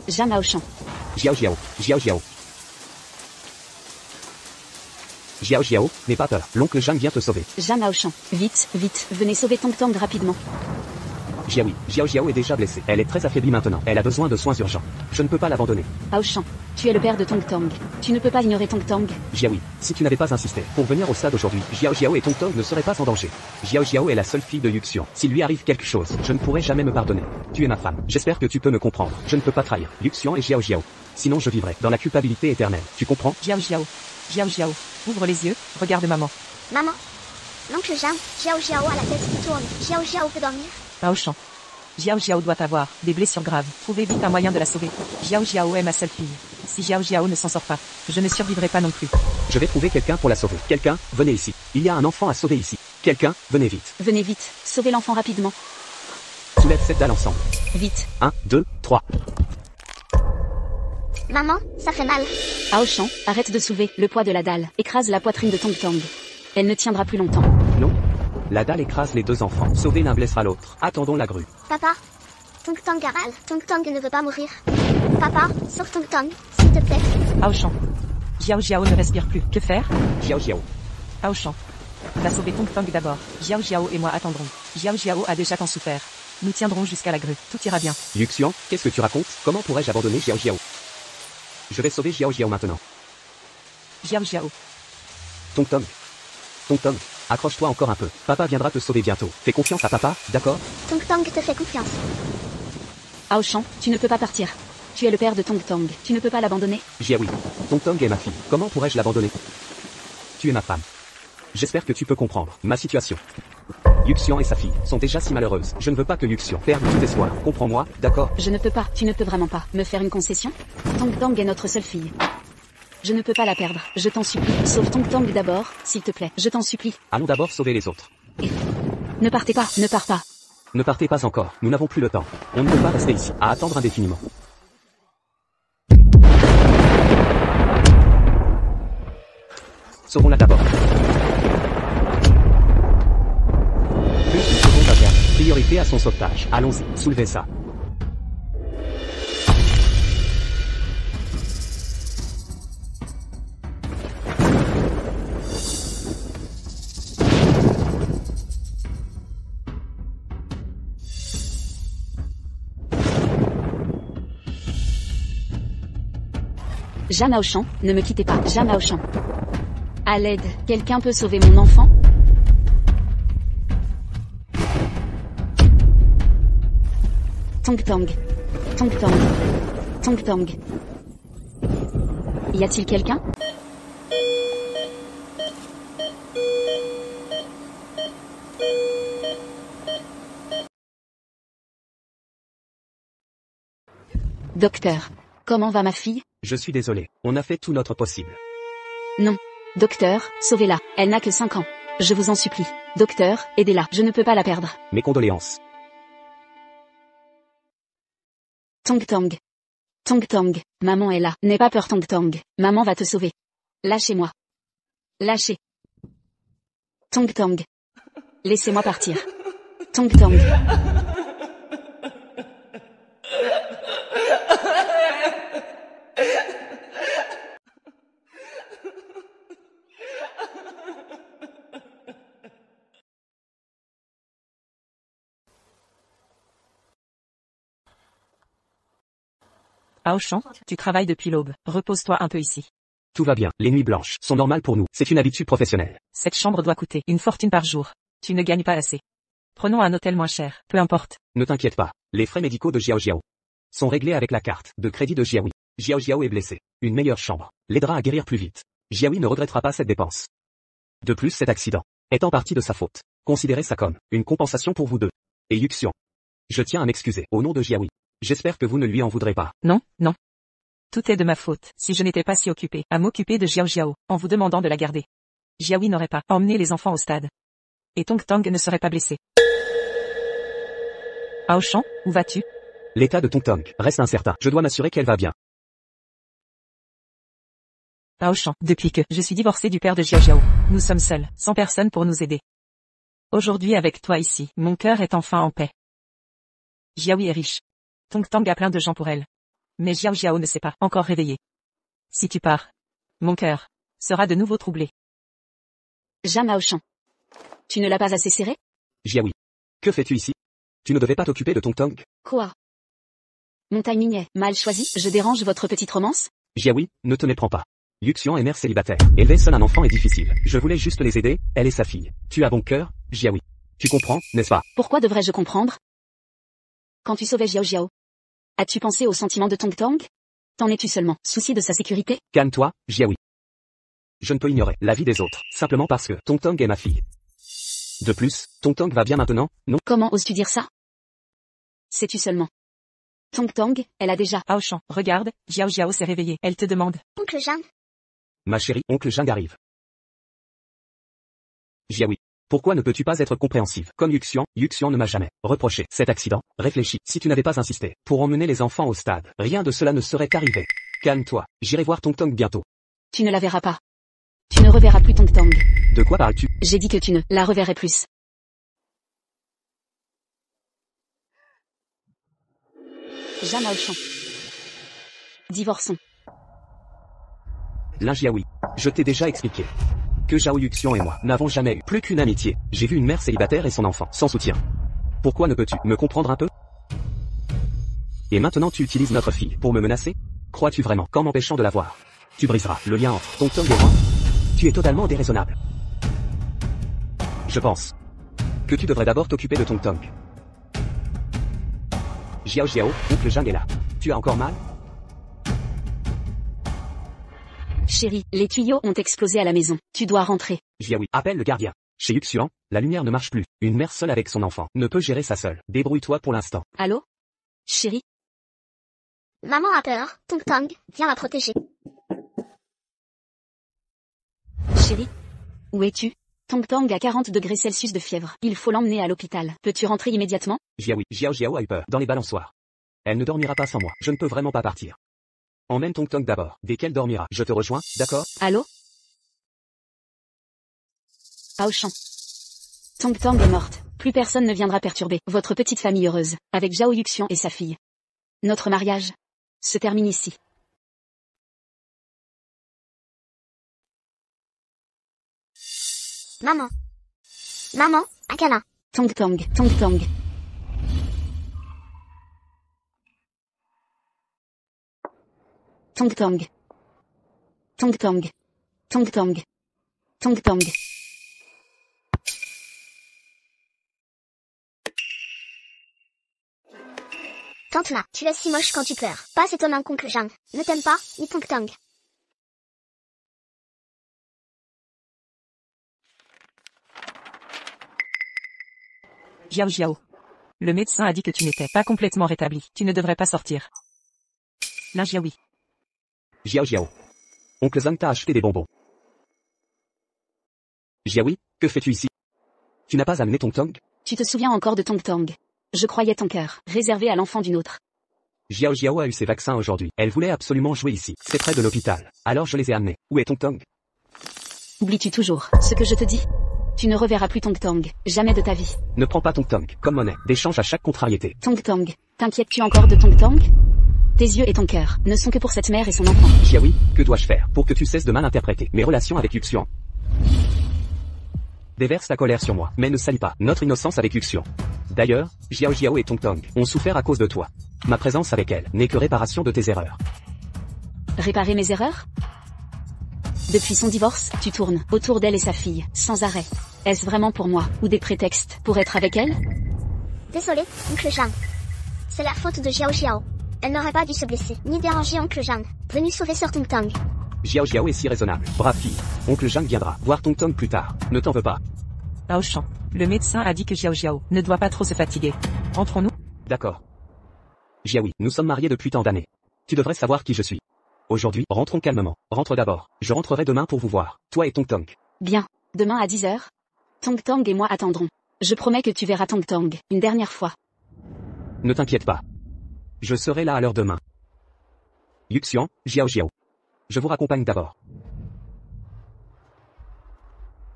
Jeanne Aochan. Xiao Xiao, Xiao Xiao. Xiao Xiao, n'aie pas peur, l'oncle Zhang vient te sauver. Jeanne Aochan. Vite, vite, venez sauver Tong Tong rapidement. Xiaoui, Xiao Xiao est déjà blessée. Elle est très affaiblie maintenant. Elle a besoin de soins urgents. Je ne peux pas l'abandonner. Aochan, tu es le père de Tong Tong. Tu ne peux pas ignorer Tong Tong. Xiaoui, si tu n'avais pas insisté pour venir au stade aujourd'hui, Xiao Xiao et Tong Tong ne seraient pas en danger. Xiao Xiao est la seule fille de Yuxian. S'il lui arrive quelque chose, je ne pourrai jamais me pardonner. Tu es ma femme. J'espère que tu peux me comprendre. Je ne peux pas trahir Yuxian et Xiao Xiao. Sinon je vivrai dans la culpabilité éternelle. Tu comprends? Xiao Xiao. Xiao Xiao. Ouvre les yeux, regarde maman. Maman. L'oncle Zhang, Xiao Xiao a la tête qui tourne. Xiao Xiao peut dormir. Aochan. Xiao Xiao doit avoir des blessures graves. Trouvez vite un moyen de la sauver. Xiao Xiao est ma seule fille. Si Xiao Xiao ne s'en sort pas, je ne survivrai pas non plus. Je vais trouver quelqu'un pour la sauver. Quelqu'un, venez ici. Il y a un enfant à sauver ici. Quelqu'un, venez vite. Venez vite, sauvez l'enfant rapidement. Soulève cette dalle ensemble. Vite. 1, 2, 3. Maman, ça fait mal. Aochan, arrête de soulever le poids de la dalle. Écrase la poitrine de Tong Tong. Elle ne tiendra plus longtemps. Non. La dalle écrase les deux enfants. Sauver l'un blessera l'autre. Attendons la grue. Papa. Tong Tong a mal. Tong Tong ne veut pas mourir. Papa, sauve Tong Tong, s'il te plaît. Aochan. Xiao Xiao ne respire plus. Que faire? Xiao Xiao. Aochan. Va sauver Tong Tong d'abord. Xiao Xiao et moi attendrons. Xiao Xiao a déjà tant souffert. Nous tiendrons jusqu'à la grue. Tout ira bien. Yuxian, qu'est-ce que tu racontes? Comment pourrais-je abandonner Xiao Xiao? Je vais sauver Xiao Xiao maintenant. Xiao Xiao. Tong Tong. Tong Tong, accroche-toi encore un peu. Papa viendra te sauver bientôt. Fais confiance à papa, d'accord? Tong Tong te fait confiance. Aochan, tu ne peux pas partir. Tu es le père de Tong Tong. Tu ne peux pas l'abandonner. Xiaoui. Tong Tong est ma fille. Comment pourrais-je l'abandonner? Tu es ma femme. J'espère que tu peux comprendre ma situation. Yuxian et sa fille sont déjà si malheureuses. Je ne veux pas que Yuxian perde tout espoir. Comprends-moi, d'accord? Je ne peux pas, tu ne peux vraiment pas me faire une concession? Tong Tong est notre seule fille. Je ne peux pas la perdre, je t'en supplie. Sauve Tong Tong d'abord, s'il te plaît, je t'en supplie. Allons d'abord sauver les autres. Et... Ne partez pas, ne pars pas. Ne partez pas encore, nous n'avons plus le temps. On ne peut pas rester ici, à attendre indéfiniment. Sauvons-la d'abord. Plus d'une seconde à perdre. Priorité à son sauvetage. Allons-y, soulevez ça. Jeanne Aochan, ne me quittez pas, Jeanne Aochan. À l'aide, quelqu'un peut sauver mon enfant? Tong Tong. Tong Tong. Tong Tong. Y a-t-il quelqu'un? Docteur, comment va ma fille? Je suis désolé, on a fait tout notre possible. Non. Docteur, sauvez-la, elle n'a que 5 ans. Je vous en supplie. Docteur, aidez-la, je ne peux pas la perdre. Mes condoléances. Tong Tong. Tong Tong, maman est là. N'aie pas peur Tong Tong, maman va te sauver. Lâchez-moi. Lâchez. Tong Tong. Laissez-moi partir. Tong Tong. Aochan, tu travailles depuis l'aube. Repose-toi un peu ici. Tout va bien, les nuits blanches sont normales pour nous. C'est une habitude professionnelle. Cette chambre doit coûter une fortune par jour. Tu ne gagnes pas assez. Prenons un hôtel moins cher, peu importe. Ne t'inquiète pas, les frais médicaux de Xiao Xiao sont réglés avec la carte de crédit de Xiaoui. Xiao Xiao est blessé. Une meilleure chambre l'aidera à guérir plus vite. Xiaoui ne regrettera pas cette dépense. De plus, cet accident est en partie de sa faute. Considérez ça comme une compensation pour vous deux. Et Yuxian, je tiens à m'excuser au nom de Xiaoui. J'espère que vous ne lui en voudrez pas. Non, non. Tout est de ma faute. Si je n'étais pas si occupé à m'occuper de Xiao Xiao, en vous demandant de la garder, Xiaoui n'aurait pas emmené les enfants au stade. Et Tong Tong ne serait pas blessé. Aochan, où vas-tu? L'état de Tong Tong reste incertain. Je dois m'assurer qu'elle va bien. Aochan, depuis que je suis divorcée du père de Xiao Xiao, nous sommes seuls, sans personne pour nous aider. Aujourd'hui avec toi ici, mon cœur est enfin en paix. Xiaoui est riche. Tong Tong a plein de gens pour elle. Mais Xiao Xiao ne s'est pas encore réveillé. Si tu pars, mon cœur sera de nouveau troublé. Jamais au champ. Tu ne l'as pas assez serré? Jiaoui. Que fais-tu ici? Tu ne devais pas t'occuper de Tong. Quoi? Mon timing est mal choisi, je dérange votre petite romance? Jiaoui, ne te méprends pas. Yuxian est mère célibataire. Élever seul un enfant est difficile. Je voulais juste les aider, elle et sa fille. Tu as bon cœur, Jiaoui. Tu comprends, n'est-ce pas? Pourquoi devrais-je comprendre? Quand tu sauvais Xiao Xiao, as-tu pensé aux sentiments de Tong? T'en es-tu seulement souci de sa sécurité? Calme-toi, Jiaoui. Je ne peux ignorer la vie des autres, simplement parce que Tong est ma fille. De plus, Tong va bien maintenant, non? Comment oses-tu dire ça? Sais-tu seulement? Tong, elle a déjà... Aoshan, regarde, Xiao Xiao s'est réveillée. Elle te demande. Oncle Jean, Ma chérie, oncle Jing arrive. Jiaoui. Pourquoi ne peux-tu pas être compréhensive? Comme Yuxian ne m'a jamais reproché cet accident. Réfléchis, si tu n'avais pas insisté pour emmener les enfants au stade, rien de cela ne serait arrivé. Calme-toi, j'irai voir Tong bientôt. Tu ne la verras pas. Tu ne reverras plus Tong. De quoi parles-tu? J'ai dit que tu ne la reverrais plus. Jamais au champ. Divorçons. Lin Jiaoui. Je t'ai déjà expliqué que Zhao Yuxian et moi n'avons jamais eu plus qu'une amitié. J'ai vu une mère célibataire et son enfant sans soutien. Pourquoi ne peux-tu me comprendre un peu? Et maintenant tu utilises notre fille pour me menacer? Crois-tu vraiment qu'en m'empêchant de la voir, tu briseras le lien entre Tong et moi? Tu es totalement déraisonnable. Je pense que tu devrais d'abord t'occuper de Tong. Xiao Xiao, oncle Jing est là. Tu as encore mal? Chérie, les tuyaux ont explosé à la maison. Tu dois rentrer. Jiaoui, appelle le gardien. Chez Yuxian, la lumière ne marche plus. Une mère seule avec son enfant ne peut gérer ça seule. Débrouille-toi pour l'instant. Allô? Chérie? maman a peur. Tong, viens la protéger. Chérie? Où es-tu? Tong a 40 degrés Celsius de fièvre. Il faut l'emmener à l'hôpital. Peux-tu rentrer immédiatement? Jiaoui, Xiao Xiao a eu peur dans les balançoires. Elle ne dormira pas sans moi. Je ne peux vraiment pas partir. Emmène Tong d'abord. Dès qu'elle dormira, je te rejoins, d'accord? Allô? Aoshan. Tong est morte. Plus personne ne viendra perturber votre petite famille heureuse, avec Zhao Yuxian et sa fille. Notre mariage se termine ici. Maman. Maman, un câlin. Tong. Tong. Tante là, tu es si moche quand tu pleures. Pas étonnant qu'oncle Jean ne t'aime pas, ni Tong. Xiao Xiao. Le médecin a dit que tu n'étais pas complètement rétabli. Tu ne devrais pas sortir. Lin Jiaoui. Xiao Xiao. Oncle Zhang t'a acheté des bonbons. Jiaoui, que fais-tu ici? Tu n'as pas amené Tong? Tu te souviens encore de Tong? Je croyais ton cœur réservé à l'enfant d'une autre. Xiao Xiao a eu ses vaccins aujourd'hui. Elle voulait absolument jouer ici. C'est près de l'hôpital. Alors je les ai amenés. Où est Tong? Oublies-tu toujours ce que je te dis? Tu ne reverras plus Tong, jamais de ta vie. Ne prends pas Tong comme monnaie d'échange à chaque contrariété. Tong, t'inquiètes-tu encore de Tong? Tes yeux et ton cœur ne sont que pour cette mère et son enfant. Jiaoui, que dois-je faire pour que tu cesses de mal interpréter mes relations avec Yuxian? Déverse ta colère sur moi, mais ne salis pas notre innocence avec Yuxian. D'ailleurs, Xiao Xiao et Tong ont souffert à cause de toi. Ma présence avec elle n'est que réparation de tes erreurs. Réparer mes erreurs? Depuis son divorce, tu tournes autour d'elle et sa fille, sans arrêt. Est-ce vraiment pour moi, ou des prétextes pour être avec elle? Désolé, oncle Jean. C'est la faute de Xiao Xiao. Elle n'aurait pas dû se blesser, ni déranger oncle Jean. Venu sauver Sœur Tong. Xiao Xiao est si raisonnable. Brave fille. Oncle Jing viendra voir Tong plus tard. Ne t'en veux pas. Aoshan. Le médecin a dit que Xiao Xiao ne doit pas trop se fatiguer. Rentrons-nous? D'accord. Jiaoui, nous sommes mariés depuis tant d'années. Tu devrais savoir qui je suis. Aujourd'hui, rentrons calmement. Rentre d'abord. Je rentrerai demain pour vous voir, toi et Tong. Bien. Demain à 10h. Tong et moi attendrons. Je promets que tu verras Tong, une dernière fois. Ne t'inquiète pas. Je serai là à l'heure demain. Yuxian, Xiao Xiao. Je vous raccompagne d'abord.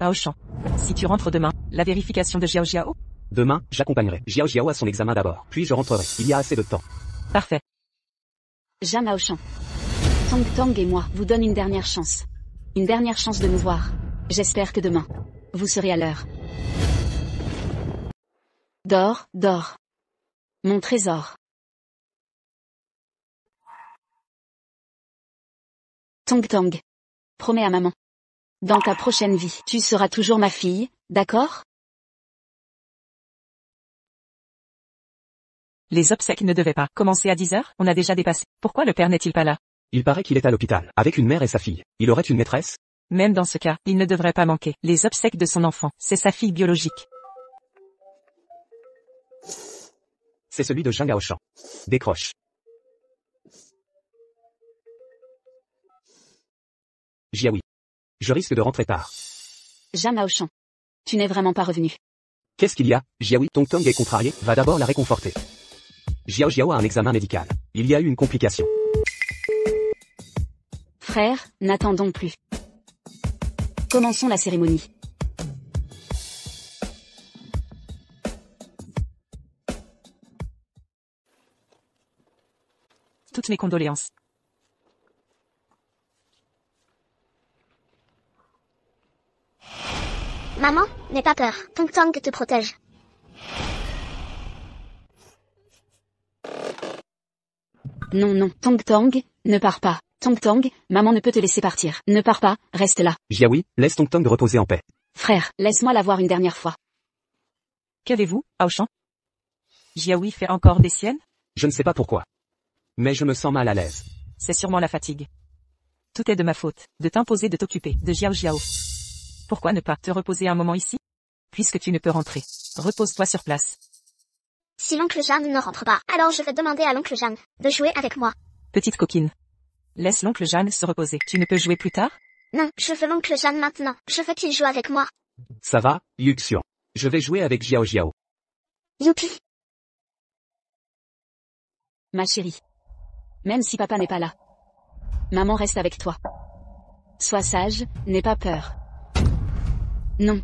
Aoshan. Si tu rentres demain, la vérification de Xiao Xiao? Demain, j'accompagnerai Xiao Xiao à son examen d'abord, puis je rentrerai. Il y a assez de temps. Parfait. Jam Aochan. Tong Tong et moi vous donne une dernière chance. Une dernière chance de nous voir. J'espère que demain, vous serez à l'heure. Dors, dors. Mon trésor. Tong Tong. Promets à maman. Dans ta prochaine vie, tu seras toujours ma fille, d'accord? Les obsèques ne devaient pas commencer à 10 heures, on a déjà dépassé. Pourquoi le père n'est-il pas là? Il paraît qu'il est à l'hôpital, avec une mère et sa fille. Il aurait une maîtresse? Même dans ce cas, il ne devrait pas manquer. Les obsèques de son enfant, c'est sa fille biologique. C'est celui de Jam Aochan. Décroche. Jiaoui. Je risque de rentrer tard. Jam Aochan. Tu n'es vraiment pas revenu. Qu'est-ce qu'il y a? Jiaoui, Tong Tong est contrarié, va d'abord la réconforter. Xiao Xiao a un examen médical. Il y a eu une complication. Frère, n'attendons plus. Commençons la cérémonie. Toutes mes condoléances. Maman, n'aie pas peur. Tong Tong te protège. Non, non, Tong Tong, ne pars pas. Tong Tong, maman ne peut te laisser partir. Ne pars pas, reste là. Jiaoui, laisse Tong Tong reposer en paix. Frère, laisse-moi la voir une dernière fois. Qu'avez-vous, Aochan? Jiaoui fait encore des siennes? Je ne sais pas pourquoi. Mais je me sens mal à l'aise. C'est sûrement la fatigue. Tout est de ma faute, de t'imposer de t'occuper de Xiao Xiao. Pourquoi ne pas te reposer un moment ici? Puisque tu ne peux rentrer. Repose-toi sur place. Si l'oncle Jeanne ne rentre pas, alors je vais demander à l'oncle Jeanne de jouer avec moi. Petite coquine. Laisse l'oncle Jeanne se reposer. Tu ne peux jouer plus tard? Non, je veux l'oncle Jeanne maintenant. Je veux qu'il joue avec moi. Ça va, Yuxian. Je vais jouer avec Xiao Xiao. Youpi. Ma chérie. Même si papa n'est pas là. Maman reste avec toi. Sois sage, n'aie pas peur. Non.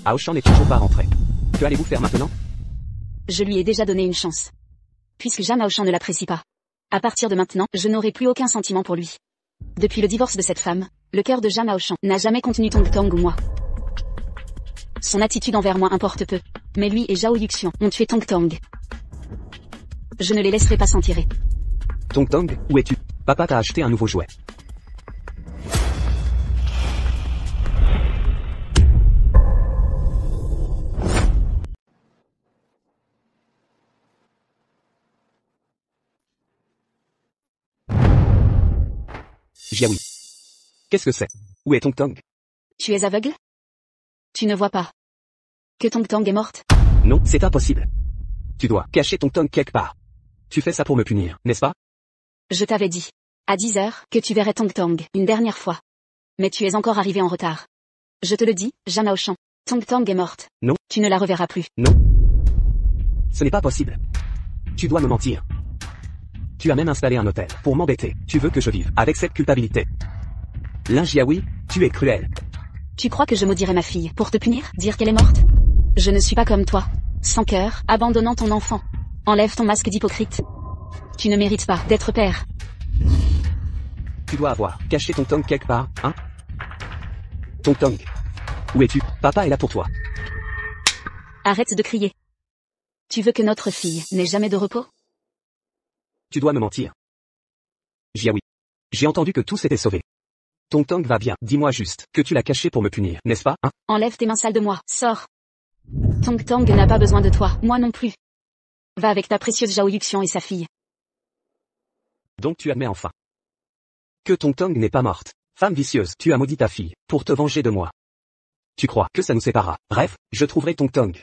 Aochan n'est toujours pas rentré. Que allez-vous faire maintenant? Je lui ai déjà donné une chance. Puisque Jam Aochan ne l'apprécie pas. À partir de maintenant, je n'aurai plus aucun sentiment pour lui. Depuis le divorce de cette femme, le cœur de Jam Aochan n'a jamais contenu Tong Tong ou moi. Son attitude envers moi importe peu. Mais lui et Zhao Yuxian ont tué Tong Tong. Je ne les laisserai pas s'en tirer. Tong Tong, où es-tu? Papa t'a acheté un nouveau jouet. Jiaoui. Qu'est-ce que c'est? Où est Tong Tong? Tu es aveugle? Tu ne vois pas que Tong Tong est morte? Non, c'est impossible. Tu dois cacher Tong Tong quelque part. Tu fais ça pour me punir, n'est-ce pas? Je t'avais dit, à 10 heures, que tu verrais Tong Tong une dernière fois. Mais tu es encore arrivé en retard. Je te le dis, Jam Aochan. Tong Tong est morte. Non. Tu ne la reverras plus. Non. Ce n'est pas possible. Tu dois me mentir. Tu as même installé un hôtel pour m'embêter. Tu veux que je vive avec cette culpabilité. Lin Jiaoui, tu es cruel. Tu crois que je maudirais ma fille pour te punir, dire qu'elle est morte? Je ne suis pas comme toi. Sans cœur, abandonnant ton enfant. Enlève ton masque d'hypocrite. Tu ne mérites pas d'être père. Tu dois avoir caché Tong Tong quelque part, hein? Tong Tong. Où es-tu? Papa est là pour toi. Arrête de crier. Tu veux que notre fille n'ait jamais de repos? Tu dois me mentir. Jiaoui. J'ai entendu que tout s'était sauvé. Tong Tong va bien. Dis-moi juste que tu l'as caché pour me punir, n'est-ce pas, hein? Enlève tes mains sales de moi. Sors. Tong Tong n'a pas besoin de toi. Moi non plus. Va avec ta précieuse Zhao Yuxian et sa fille. Donc tu admets enfin que Tong Tong n'est pas morte. Femme vicieuse, tu as maudit ta fille pour te venger de moi. Tu crois que ça nous séparera? Bref, je trouverai Tong Tong.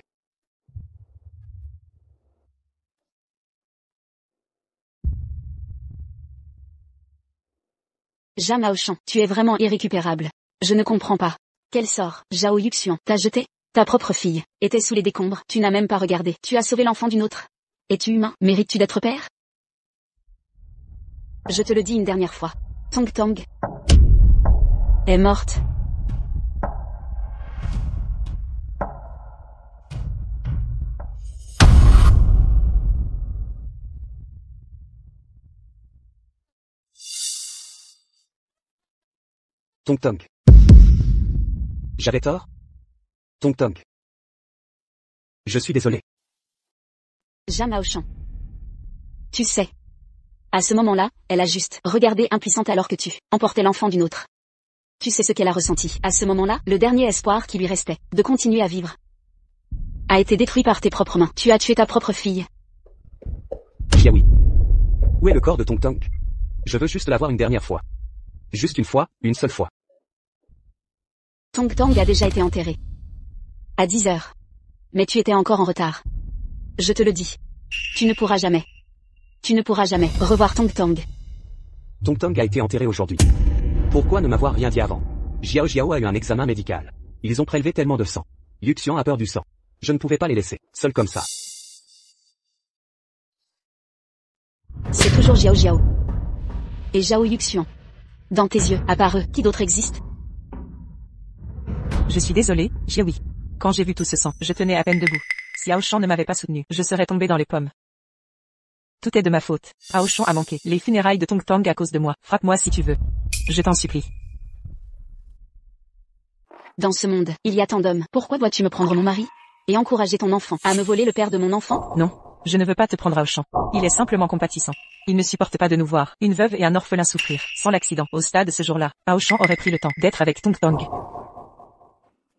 Zhao Maoshan, tu es vraiment irrécupérable. Je ne comprends pas. Quel sort, Zhao Yuxian, t'as jeté? Ta propre fille était sous les décombres, tu n'as même pas regardé. Tu as sauvé l'enfant d'une autre. Es-tu humain? Mérites-tu d'être père? Je te le dis une dernière fois. Tong Tong est morte. Tong Tong. J'avais tort? Tong Tong. Je suis désolé. Zhao Maoshan. Tu sais. À ce moment-là, elle a juste regardé impuissante alors que tu emportais l'enfant d'une autre. Tu sais ce qu'elle a ressenti. À ce moment-là, le dernier espoir qui lui restait, de continuer à vivre, a été détruit par tes propres mains. Tu as tué ta propre fille. Jiaoui. Où est le corps de Tong Tong? Je veux juste la voir une dernière fois. Juste une fois, une seule fois. Tong Tong a déjà été enterré. À 10 heures. Mais tu étais encore en retard. Je te le dis. Tu ne pourras jamais revoir Tong Tong. Tong Tong a été enterré aujourd'hui. Pourquoi ne m'avoir rien dit avant? Xiao Jiao a eu un examen médical. Ils ont prélevé tellement de sang. Yuxian a peur du sang. Je ne pouvais pas les laisser, seuls comme ça. C'est toujours Xiao Jiao. Et Zhao Yuxian. Dans tes yeux, à part eux, qui d'autre existe? Je suis désolé, Jiaoui. Quand j'ai vu tout ce sang, je tenais à peine debout. Si Aoshan ne m'avait pas soutenu, je serais tombé dans les pommes. Tout est de ma faute. Aoshan a manqué les funérailles de Tong Tong à cause de moi. Frappe-moi si tu veux. Je t'en supplie. Dans ce monde, il y a tant d'hommes. Pourquoi dois-tu me prendre mon mari? Et encourager ton enfant à me voler le père de mon enfant? Non, je ne veux pas te prendre Aoshan. Il est simplement compatissant. Il ne supporte pas de nous voir, une veuve et un orphelin souffrir. Sans l'accident, au stade ce jour-là, Aoshan aurait pris le temps d'être avec Tong Tong.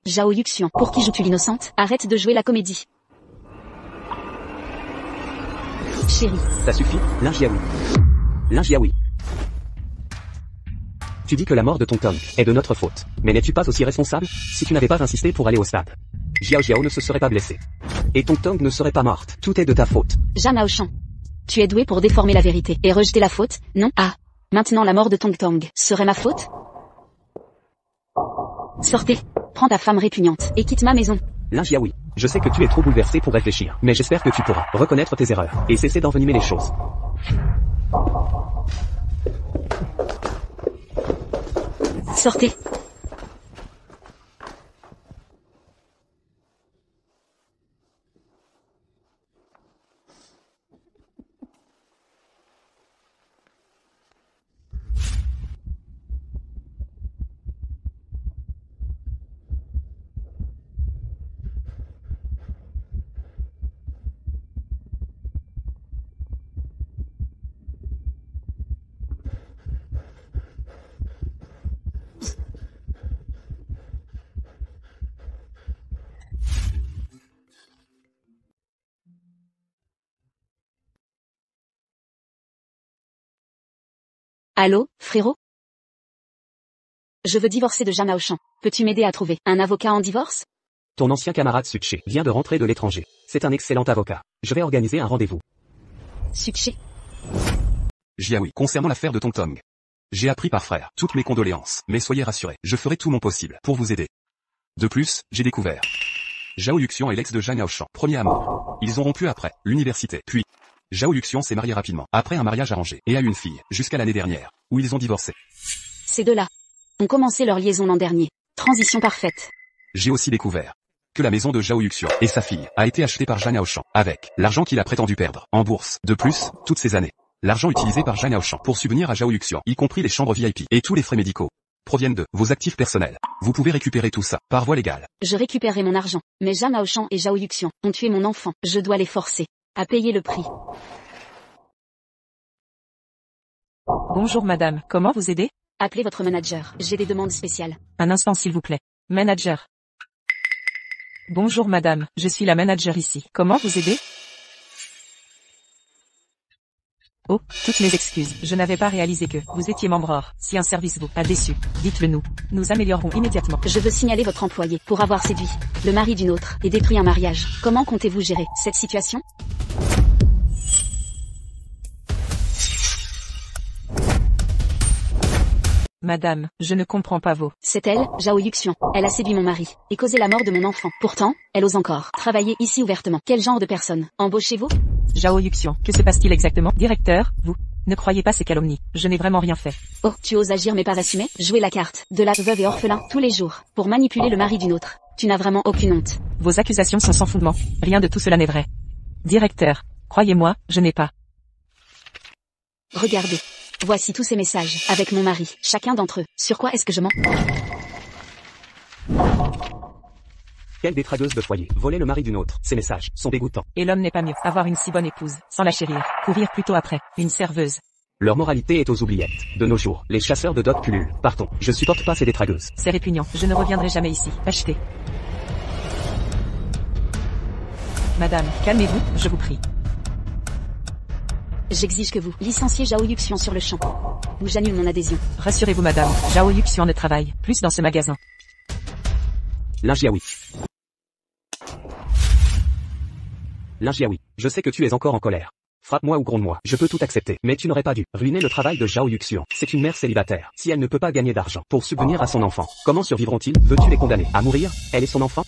Zhao Yuxian, pour qui joues-tu l'innocente? Arrête de jouer la comédie. Chérie. Ça suffit, Lin Jiaoui. Lin Jiaoui. Tu dis que la mort de Tong Tong est de notre faute. Mais n'es-tu pas aussi responsable? Si tu n'avais pas insisté pour aller au stade, Xiao Jiao ne se serait pas blessé. Et Tong Tong ne serait pas morte. Tout est de ta faute. Zhao Maoshan. Tu es doué pour déformer la vérité et rejeter la faute, non? Ah. Maintenant la mort de Tong Tong serait ma faute? Sortez. Prends ta femme répugnante et quitte ma maison. Lin Jiaoui. Je sais que tu es trop bouleversé pour réfléchir, mais j'espère que tu pourras reconnaître tes erreurs et cesser d'envenimer les choses. Sortez. Allô, frérot? Je veux divorcer de Zhao Maoshan. Peux-tu m'aider à trouver un avocat en divorce? Ton ancien camarade Suchet vient de rentrer de l'étranger. C'est un excellent avocat. Je vais organiser un rendez-vous. Suchet. Jiaoui, concernant l'affaire de Tong Tong. J'ai appris par frère toutes mes condoléances, mais soyez rassurés, je ferai tout mon possible pour vous aider. De plus, j'ai découvert Zhao Yuxian est l'ex de Zhao Maoshan, premier amour. Ils ont rompu après l'université, puis Zhao Yuxian s'est marié rapidement, après un mariage arrangé, et a eu une fille, jusqu'à l'année dernière, où ils ont divorcé. Ces deux-là ont commencé leur liaison l'an dernier. Transition parfaite. J'ai aussi découvert que la maison de Zhao Yuxian et sa fille a été achetée par Zhao Maoshan, avec l'argent qu'il a prétendu perdre en bourse. De plus, toutes ces années, l'argent utilisé par Zhao Maoshan pour subvenir à Zhao Yuxian, y compris les chambres VIP et tous les frais médicaux, proviennent de vos actifs personnels. Vous pouvez récupérer tout ça par voie légale. Je récupérerai mon argent, mais Zhao Maoshan et Zhao Yuxian ont tué mon enfant. Je dois les forcer à payer le prix. Bonjour madame, comment vous aider? Appelez votre manager, j'ai des demandes spéciales. Un instant s'il vous plaît. Manager. Bonjour madame, je suis la manager ici. Comment vous aider? Oh, toutes mes excuses. Je n'avais pas réalisé que vous étiez membre or. Si un service vous a déçu, dites-le nous. Nous améliorerons immédiatement. Je veux signaler votre employé pour avoir séduit le mari d'une autre et détruit un mariage. Comment comptez-vous gérer cette situation? Madame, je ne comprends pas vos... C'est elle, Zhao Yuxian. Elle a séduit mon mari et causé la mort de mon enfant. Pourtant, elle ose encore travailler ici ouvertement. Quel genre de personne? Embauchez-vous? Zhao Yuxian, que se passe-t-il exactement? Directeur, vous ne croyez pas ces calomnies. Je n'ai vraiment rien fait. Oh, tu oses agir mais pas assumer? Jouer la carte de la veuve et orphelin tous les jours pour manipuler le mari d'une autre. Tu n'as vraiment aucune honte. Vos accusations sont sans fondement. Rien de tout cela n'est vrai. Directeur, croyez-moi, je n'ai pas. Regardez. Voici tous ces messages avec mon mari, chacun d'entre eux. Sur quoi est-ce que je mens? Quelle détragueuse de foyer. Voler le mari d'une autre. Ces messages sont dégoûtants. Et l'homme n'est pas mieux. Avoir une si bonne épouse, sans la chérir, courir plutôt après, une serveuse. Leur moralité est aux oubliettes. De nos jours, les chasseurs de dot pullulent. Partons. Je supporte pas ces détragueuses. C'est répugnant. Je ne reviendrai jamais ici. Achetez. Madame, calmez-vous, je vous prie. J'exige que vous licenciez Zhao Yuxian sur le champ. Ou j'annule mon adhésion. Rassurez-vous madame, Zhao Yuxian ne travaille plus dans ce magasin. Lin Jiaoui. Lin Jiaoui, je sais que tu es encore en colère. Frappe-moi ou gronde-moi, je peux tout accepter. Mais tu n'aurais pas dû ruiner le travail de Zhao Yuxian. C'est une mère célibataire. Si elle ne peut pas gagner d'argent pour subvenir à son enfant, comment survivront-ils? Veux-tu les condamner à mourir? Elle et son enfant?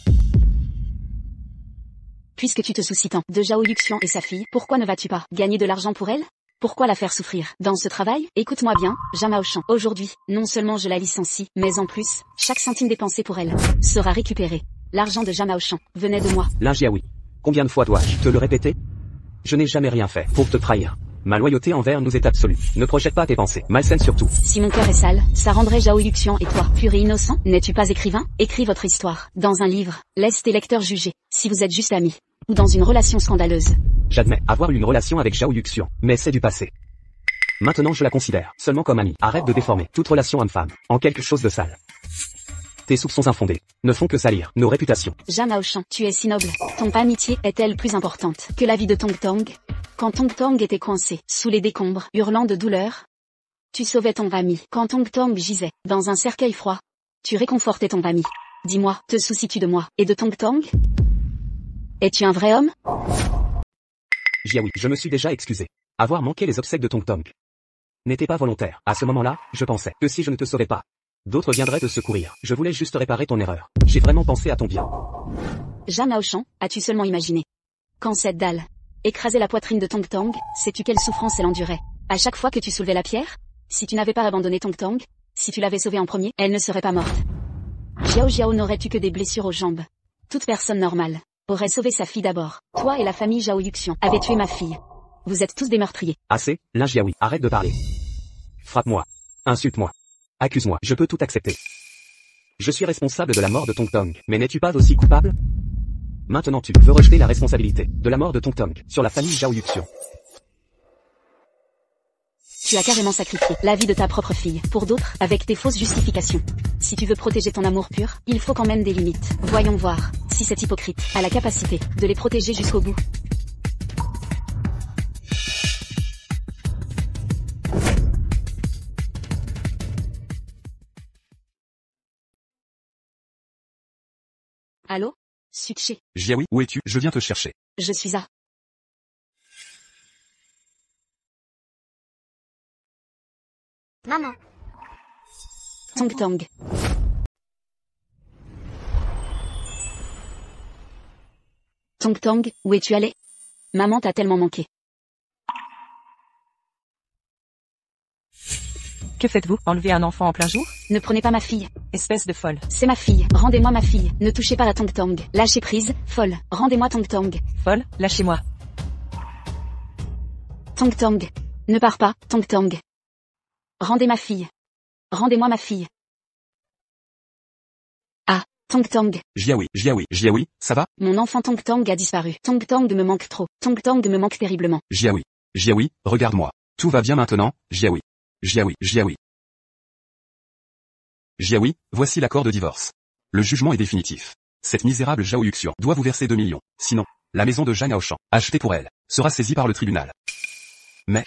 Puisque tu te soucies tant de Zhao Yuxian et sa fille, pourquoi ne vas-tu pas gagner de l'argent pour elle? Pourquoi la faire souffrir dans ce travail? Écoute-moi bien, Zhao Shan. Aujourd'hui, non seulement je la licencie, mais en plus, chaque centime dépensé pour elle sera récupéré. L'argent de Zhao Shan venait de moi. Lin Jiaoui. Combien de fois dois-je te le répéter? Je n'ai jamais rien fait pour te trahir. Ma loyauté envers nous est absolue. Ne projette pas tes pensées, malsaines surtout. Si mon cœur est sale, ça rendrait Zhao Yuxian et toi pur et innocent. N'es-tu pas écrivain? Écris votre histoire dans un livre. Laisse tes lecteurs juger si vous êtes juste amis ou dans une relation scandaleuse. J'admets avoir eu une relation avec Zhao Yuxian, mais c'est du passé. Maintenant je la considère seulement comme amie. Arrête de déformer toute relation homme-femme en quelque chose de sale. Tes soupçons infondés ne font que salir nos réputations. Zhao Shan, tu es si noble. Ton amitié est-elle plus importante que la vie de Tong Tong? Quand Tong Tong était coincé sous les décombres, hurlant de douleur, tu sauvais ton ami. Quand Tong Tong gisait dans un cercueil froid, tu réconfortais ton ami. Dis-moi, te soucies-tu de moi et de Tong Tong? Es-tu un vrai homme? Jiaoui, je me suis déjà excusé. Avoir manqué les obsèques de Tong Tong n'était pas volontaire. À ce moment-là, je pensais que si je ne te sauvais pas, d'autres viendraient te secourir. Je voulais juste réparer ton erreur. J'ai vraiment pensé à ton bien. Zhao Shan, as-tu seulement imaginé? Quand cette dalle écrasait la poitrine de Tong Tong, sais-tu quelle souffrance elle endurait? À chaque fois que tu soulevais la pierre? Si tu n'avais pas abandonné Tong Tong, si tu l'avais sauvée en premier, elle ne serait pas morte. Zhao n'aurait eu que des blessures aux jambes. Toute personne normale aurait sauvé sa fille d'abord. Toi et la famille Zhao Yuxian avez tué ma fille. Vous êtes tous des meurtriers. Assez, Lin Jiaoui, arrête de parler. Frappe-moi. Insulte-moi. Accuse-moi, je peux tout accepter. Je suis responsable de la mort de Tong Tong, mais n'es-tu pas aussi coupable? Maintenant tu veux rejeter la responsabilité de la mort de Tong Tong sur la famille Zhao Yuxian. Tu as carrément sacrifié la vie de ta propre fille pour d'autres avec tes fausses justifications. Si tu veux protéger ton amour pur, il faut quand même des limites. Voyons voir si cet hypocrite a la capacité de les protéger jusqu'au bout. Allô? Sucché. Jiaoui, où es-tu? Je viens te chercher. Je suis à... Maman. Tong Tong. Tong Tong, où es-tu allé? Maman t'a tellement manqué. Que faites-vous? Enlever un enfant en plein jour? Ne prenez pas ma fille. Espèce de folle. C'est ma fille. Rendez-moi ma fille. Ne touchez pas à Tong Tong. Lâchez prise, folle. Rendez-moi Tong Tong. Folle, lâchez-moi. Tong Tong. Ne pars pas, Tong Tong. Rendez ma fille. Rendez-moi ma fille. Ah, Tong Tong. Jiaoui, ça va? Mon enfant Tong Tong a disparu. Tong Tong me manque trop. Tong Tong me manque terriblement. Jiaoui, regarde-moi. Tout va bien maintenant, Jiaoui. Jiaoui, voici l'accord de divorce. Le jugement est définitif. Cette misérable Zhao Yuxian doit vous verser 2 millions. Sinon, la maison de Zhao Shan, achetée pour elle, sera saisie par le tribunal. Mais,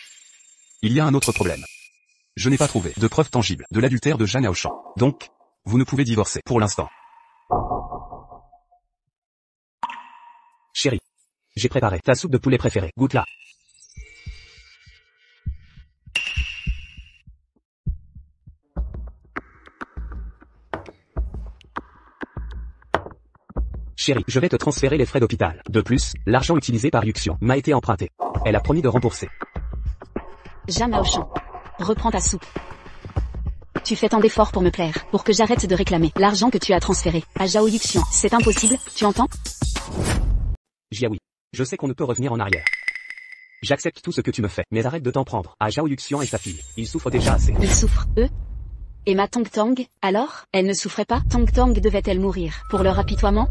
il y a un autre problème. Je n'ai pas trouvé de preuves tangibles de l'adultère de Zhao Shan. Donc, vous ne pouvez divorcer pour l'instant. Chérie, j'ai préparé ta soupe de poulet préférée. Goûte-la. Chérie, je vais te transférer les frais d'hôpital. De plus, l'argent utilisé par Yuxian m'a été emprunté. Elle a promis de rembourser. Jeanne Aochan. Reprends ta soupe. Tu fais tant d'efforts pour me plaire, pour que j'arrête de réclamer l'argent que tu as transféré à Zhao Yuxian. C'est impossible, tu entends? Jiaoui. Je sais qu'on ne peut revenir en arrière. J'accepte tout ce que tu me fais, mais arrête de t'en prendre à Zhao Yuxian et sa fille. Ils souffrent déjà assez. Ils souffrent, eux? Et ma Tong Tong, alors? Elle ne souffrait pas? Tong Tong devait-elle mourir pour leur apitoiement?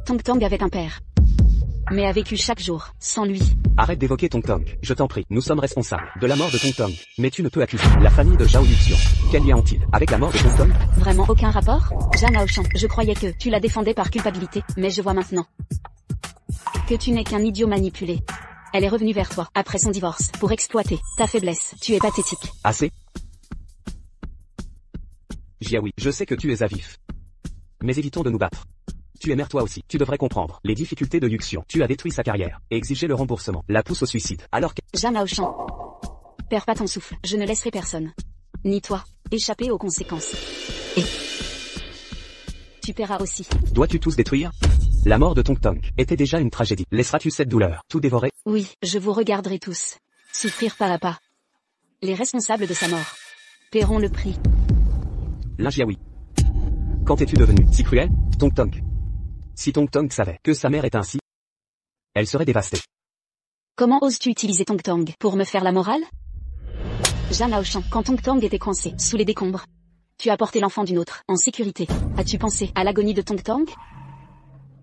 Tong Tong avait un père, mais a vécu chaque jour sans lui. Arrête d'évoquer Tong Tong, je t'en prie. Nous sommes responsables de la mort de Tong Tong. Mais tu ne peux accuser la famille de Zhao Yuxian. Quel lien ont-ils avec la mort de Tong Tong? Vraiment aucun rapport? Jeanne Aochan, je croyais que tu la défendais par culpabilité, mais je vois maintenant que tu n'es qu'un idiot manipulé. Elle est revenue vers toi, après son divorce, pour exploiter ta faiblesse. Tu es pathétique. Assez? Jiaoui, je sais que tu es à vif. Mais évitons de nous battre. Tu es mère toi aussi, tu devrais comprendre les difficultés de Yuxian. Tu as détruit sa carrière, et exigé le remboursement, la pousse au suicide, alors que... Jeanne Aochan. Perds pas ton souffle, je ne laisserai personne, ni toi, échapper aux conséquences. Et... tu paieras aussi. Dois-tu tous détruire? La mort de Tong Tong était déjà une tragédie. Laisseras-tu cette douleur tout dévorer? Oui, je vous regarderai tous souffrir pas à pas. Les responsables de sa mort paieront le prix. Jiaoui. Quand es-tu devenu si cruel, Tong Tong? Si Tong Tong savait que sa mère est ainsi, elle serait dévastée. Comment oses-tu utiliser Tong Tong pour me faire la morale? Jeanne Aochan, quand Tong Tong était coincé sous les décombres, tu as porté l'enfant d'une autre, en sécurité. As-tu pensé à l'agonie de Tong Tong?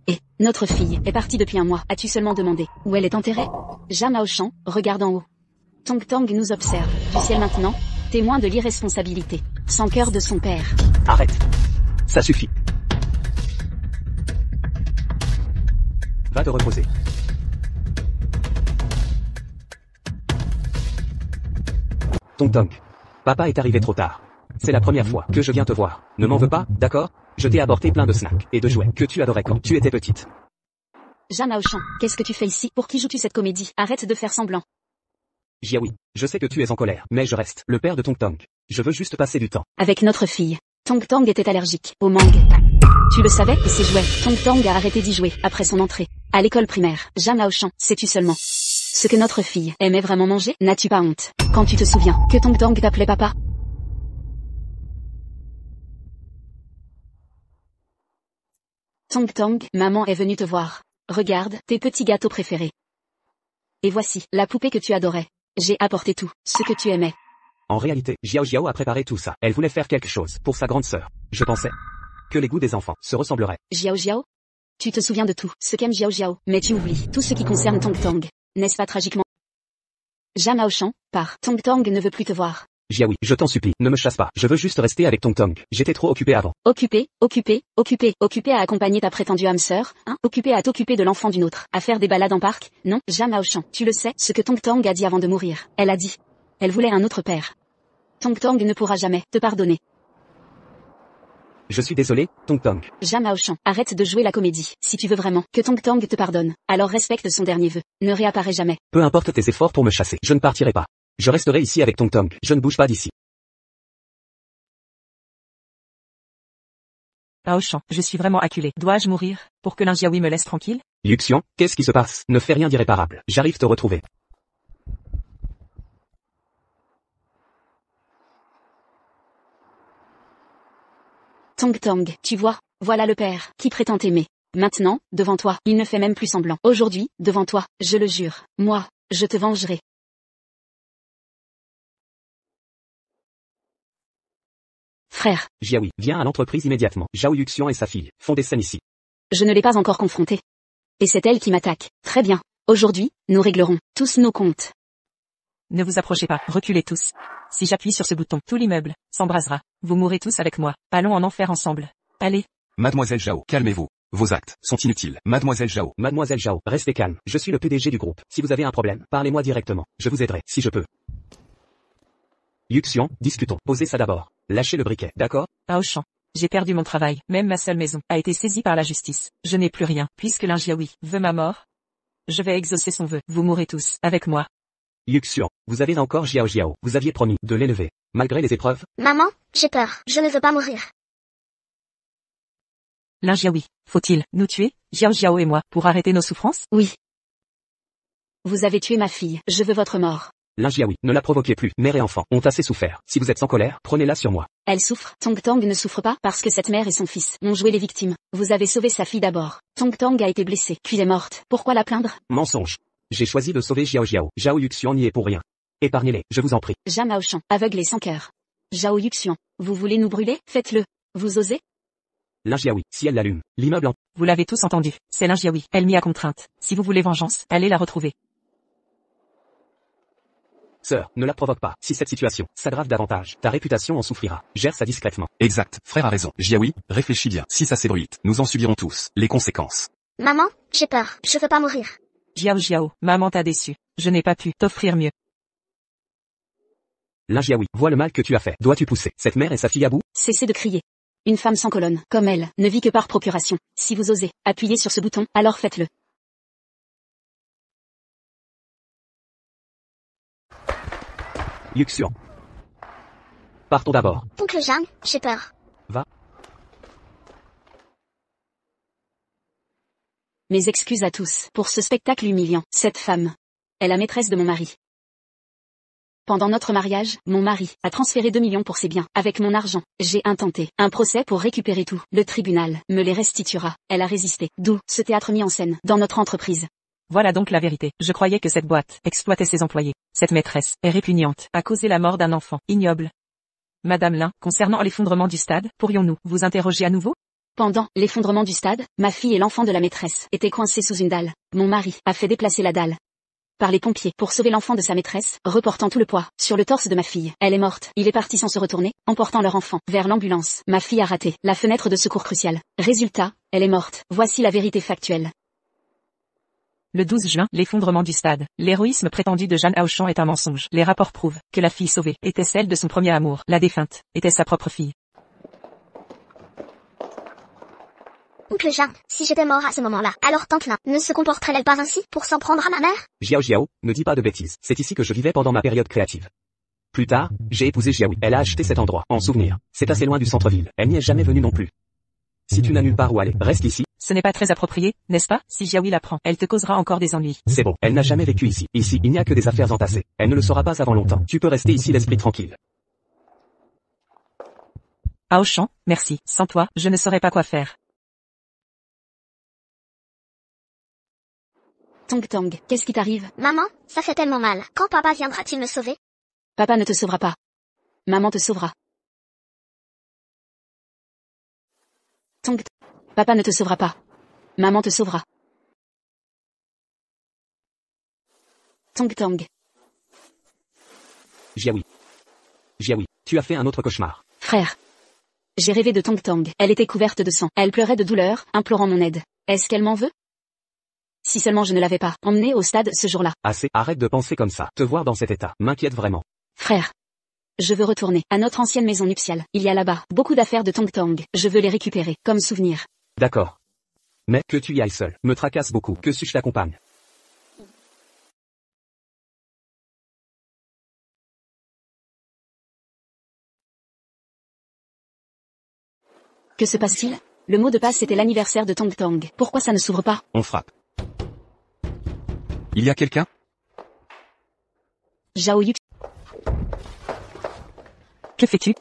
Et, notre fille est partie depuis un mois. As-tu seulement demandé où elle est enterrée? Jeanne Aochan, regarde en haut. Tong Tong nous observe, du ciel maintenant, témoin de l'irresponsabilité, sans cœur de son père. Arrête. Ça suffit. Va te reposer. Tong Tong. Papa est arrivé trop tard. C'est la première fois que je viens te voir. Ne m'en veux pas, d'accord? Je t'ai apporté plein de snacks et de jouets que tu adorais quand tu étais petite. Jeanne Aochan, qu'est-ce que tu fais ici? Pour qui joues-tu cette comédie? Arrête de faire semblant. Jiaoui, je sais que tu es en colère, mais je reste le père de Tong Tong. Je veux juste passer du temps. Avec notre fille, Tong Tong était allergique au mangue. Tu le savais, et ses jouets. Tong Tong a arrêté d'y jouer après son entrée à l'école primaire. Jeanne Aochan, sais-tu seulement ce que notre fille aimait vraiment manger? N'as-tu pas honte quand tu te souviens que Tong Tong t'appelait papa? Tong Tong, maman est venue te voir. Regarde, tes petits gâteaux préférés. Et voici, la poupée que tu adorais. J'ai apporté tout, ce que tu aimais. En réalité, Jiao Jiao a préparé tout ça. Elle voulait faire quelque chose pour sa grande sœur. Je pensais que les goûts des enfants se ressembleraient. Jiao Jiao? Tu te souviens de tout ce qu'aime Jiao Jiao, mais tu oublies tout ce qui concerne Tong Tong. N'est-ce pas tragiquement? Jeanne Aochan, Tong Tong ne veut plus te voir. Jiaoui, je t'en supplie, ne me chasse pas. Je veux juste rester avec Tong Tong. J'étais trop occupé avant. Occupé à accompagner ta prétendue âme sœur, hein? Occupé à t'occuper de l'enfant d'une autre, à faire des balades en parc? Non, Jeanne Aochan, tu le sais, ce que Tong Tong a dit avant de mourir. Elle a dit. Elle voulait un autre père. Tong Tong ne pourra jamais te pardonner. Je suis désolé, Tong Tong. Jeanne Aochan, arrête de jouer la comédie. Si tu veux vraiment que Tong Tong te pardonne, alors respecte son dernier vœu. Ne réapparaît jamais. Peu importe tes efforts pour me chasser, je ne partirai pas. Je resterai ici avec Tong Tong. Je ne bouge pas d'ici. Aochan, je suis vraiment acculé. Dois-je mourir pour que Jiaoui me laisse tranquille? Yuxian, qu'est-ce qui se passe? Ne fais rien d'irréparable. J'arrive te retrouver. Tong Tong, tu vois, voilà le père qui prétend t'aimer. Maintenant, devant toi, il ne fait même plus semblant. Aujourd'hui, devant toi, je le jure, moi, je te vengerai. Frère. Jiaoui, viens à l'entreprise immédiatement. Zhao Yuxian et sa fille font des scènes ici. Je ne l'ai pas encore confrontée. Et c'est elle qui m'attaque. Très bien. Aujourd'hui, nous réglerons tous nos comptes. Ne vous approchez pas, reculez tous. Si j'appuie sur ce bouton, tout l'immeuble s'embrasera. Vous mourrez tous avec moi. Allons en enfer ensemble. Allez. Mademoiselle Zhao, calmez-vous. Vos actes sont inutiles. Mademoiselle Zhao. Mademoiselle Zhao, restez calme. Je suis le PDG du groupe. Si vous avez un problème, parlez-moi directement. Je vous aiderai, si je peux. Yuxian, discutons. Posez ça d'abord. Lâchez le briquet, d'accord? Aochan. J'ai perdu mon travail. Même ma seule maison a été saisie par la justice. Je n'ai plus rien. Puisque Jiaoui veut ma mort, je vais exaucer son vœu. Vous mourrez tous, avec moi. Yuxian, vous avez encore Jiao Jiao. Vous aviez promis de l'élever. Malgré les épreuves? Maman, j'ai peur. Je ne veux pas mourir. Lin Jiaoui, faut-il nous tuer, Jiao Jiao et moi, pour arrêter nos souffrances? Oui. Vous avez tué ma fille, je veux votre mort. Lin Jiaoui, ne la provoquez plus, mère et enfant ont assez souffert. Si vous êtes sans colère, prenez-la sur moi. Elle souffre, Tong Tong ne souffre pas parce que cette mère et son fils ont joué les victimes. Vous avez sauvé sa fille d'abord. Tong Tong a été blessée, puis est morte. Pourquoi la plaindre? Mensonge. J'ai choisi de sauver Jiao Jiao. Zhao Yuxian n'y est pour rien. Épargnez-les, je vous en prie. Zhao Aoshan, aveugle et sans cœur. Zhao Yuxian, vous voulez nous brûler? Faites-le. Vous osez? Lin Jiaoui, si elle l'allume, l'immeuble en... Vous l'avez tous entendu, c'est Lin Jiaoui, elle m'y a contrainte. Si vous voulez vengeance, allez la retrouver. Sœur, ne la provoque pas. Si cette situation s'aggrave davantage, ta réputation en souffrira. Gère ça discrètement. Exact, frère a raison. Jiaoui, réfléchis bien. Si ça s'ébruite, nous en subirons tous les conséquences. Maman, j'ai peur. Je veux pas mourir. Jiao Jiao, maman t'a déçu. Je n'ai pas pu t'offrir mieux. Lin Jiaoui, vois le mal que tu as fait. Dois-tu pousser cette mère et sa fille à bout? Cessez de crier. Une femme sans colonne, comme elle, ne vit que par procuration. Si vous osez appuyer sur ce bouton, alors faites-le. Yuxian. Partons d'abord. Oncle Zhang, j'ai peur. Va. Mes excuses à tous pour ce spectacle humiliant. Cette femme est la maîtresse de mon mari. Pendant notre mariage, mon mari a transféré 2 millions pour ses biens. Avec mon argent, j'ai intenté un procès pour récupérer tout. Le tribunal me les restituera. Elle a résisté. D'où ce théâtre mis en scène dans notre entreprise. Voilà donc la vérité. Je croyais que cette boîte exploitait ses employés. Cette maîtresse est répugnante, a causé la mort d'un enfant. Ignoble. Madame Lin, concernant l'effondrement du stade, pourrions-nous vous interroger à nouveau? Pendant l'effondrement du stade, ma fille et l'enfant de la maîtresse étaient coincés sous une dalle. Mon mari a fait déplacer la dalle par les pompiers pour sauver l'enfant de sa maîtresse, reportant tout le poids sur le torse de ma fille. Elle est morte. Il est parti sans se retourner, emportant leur enfant vers l'ambulance. Ma fille a raté la fenêtre de secours cruciale. Résultat, elle est morte. Voici la vérité factuelle. Le 12 juin, l'effondrement du stade. L'héroïsme prétendu de Jeanne Aoshan est un mensonge. Les rapports prouvent que la fille sauvée était celle de son premier amour. La défunte était sa propre fille. Oncle Zhang, si j'étais mort à ce moment-là, alors tante Lin ne se comporterait-elle pas ainsi pour s'en prendre à ma mère? Jiao Jiao, ne dis pas de bêtises. C'est ici que je vivais pendant ma période créative. Plus tard, j'ai épousé Jiaoui. Elle a acheté cet endroit, en souvenir. C'est assez loin du centre-ville. Elle n'y est jamais venue non plus. Si tu n'as nulle part où aller, reste ici. Ce n'est pas très approprié, n'est-ce pas? Si Jiaoui l'apprend, elle te causera encore des ennuis. C'est bon, elle n'a jamais vécu ici. Ici, il n'y a que des affaires entassées. Elle ne le saura pas avant longtemps. Tu peux rester ici l'esprit tranquille. Aoshan, merci. Sans toi, je ne saurais pas quoi faire. Tong Tong, qu'est-ce qui t'arrive? Maman, ça fait tellement mal. Quand papa viendra-t-il me sauver? Papa ne te sauvera pas. Maman te sauvera. Tong, papa ne te sauvera pas. Maman te sauvera. Tong Tong. Jiaoui. Jiaoui, tu as fait un autre cauchemar. Frère. J'ai rêvé de Tong Tong. Elle était couverte de sang. Elle pleurait de douleur, implorant mon aide. Est-ce qu'elle m'en veut? Si seulement je ne l'avais pas emmenée au stade ce jour-là. Assez, arrête de penser comme ça. Te voir dans cet état m'inquiète vraiment. Frère. Je veux retourner à notre ancienne maison nuptiale. Il y a là-bas beaucoup d'affaires de Tong Tong. Je veux les récupérer, comme souvenir. D'accord. Mais que tu y ailles seul me tracasse beaucoup. Que si je t'accompagne? Que se passe-t-il? Le mot de passe était l'anniversaire de Tong Tong. Pourquoi ça ne s'ouvre pas? On frappe. Il y a quelqu'un? Zhao Yu. Que fais-tu?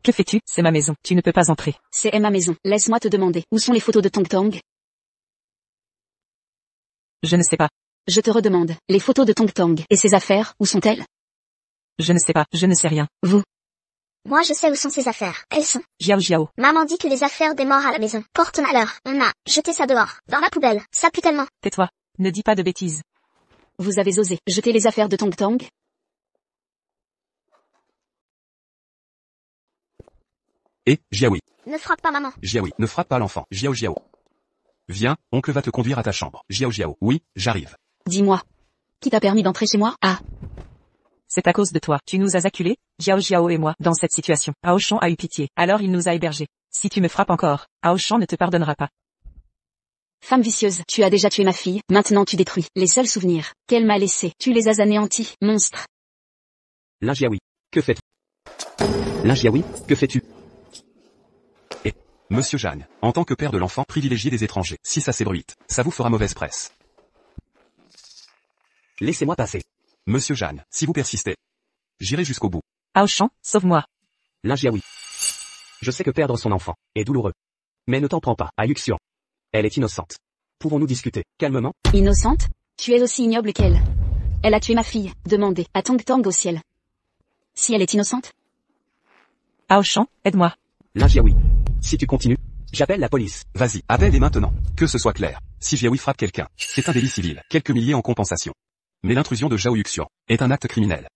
Que fais-tu? C'est ma maison. Tu ne peux pas entrer. C'est ma maison. Laisse-moi te demander. Où sont les photos de Tong Tong? Je ne sais pas. Je te redemande. Les photos de Tong Tong. Et ses affaires, où sont-elles? Je ne sais pas. Je ne sais rien. Vous? Moi je sais où sont ses affaires. Elles sont. Jiao Jiao. Maman dit que les affaires des morts à la maison portent malheur. On a jeté ça dehors, dans la poubelle. Ça pue tellement. Tais-toi. Ne dis pas de bêtises. Vous avez osé jeter les affaires de Tong Tong? Et, Jiaoui. Ne frappe pas maman. Jiaoui, ne frappe pas l'enfant. Jiao Jiao. Viens, oncle va te conduire à ta chambre. Jiao Jiao. Oui, j'arrive. Dis-moi. Qui t'a permis d'entrer chez moi? Ah. C'est à cause de toi. Tu nous as acculés, Jiao Jiao et moi, dans cette situation. Aoshan a eu pitié. Alors il nous a hébergés. Si tu me frappes encore, Aoshan ne te pardonnera pas. Femme vicieuse, tu as déjà tué ma fille, maintenant tu détruis les seuls souvenirs qu'elle m'a laissés. Tu les as anéantis, monstre. Lin Jiaoui, que fais-tu? Lin Jiaoui, que fais-tu? Monsieur Jeanne, en tant que père de l'enfant, privilégiez des étrangers. Si ça s'ébruite, ça vous fera mauvaise presse. Laissez-moi passer. Monsieur Jeanne, si vous persistez, j'irai jusqu'au bout. Aoshan, sauve-moi. Lin Jiaoui. Je sais que perdre son enfant est douloureux. Mais ne t'en prends pas à Yuxian. Elle est innocente. Pouvons-nous discuter calmement? Innocente? Tu es aussi ignoble qu'elle. Elle a tué ma fille, demandez à Tong Tong au ciel. Si elle est innocente? Aoshan, aide-moi. Lin Jiaoui. Si tu continues, j'appelle la police. Vas-y, appelle-les maintenant. Que ce soit clair. Si Jiaoui frappe quelqu'un, c'est un délit civil. Quelques milliers en compensation. Mais l'intrusion de Zhao Yuxian est un acte criminel.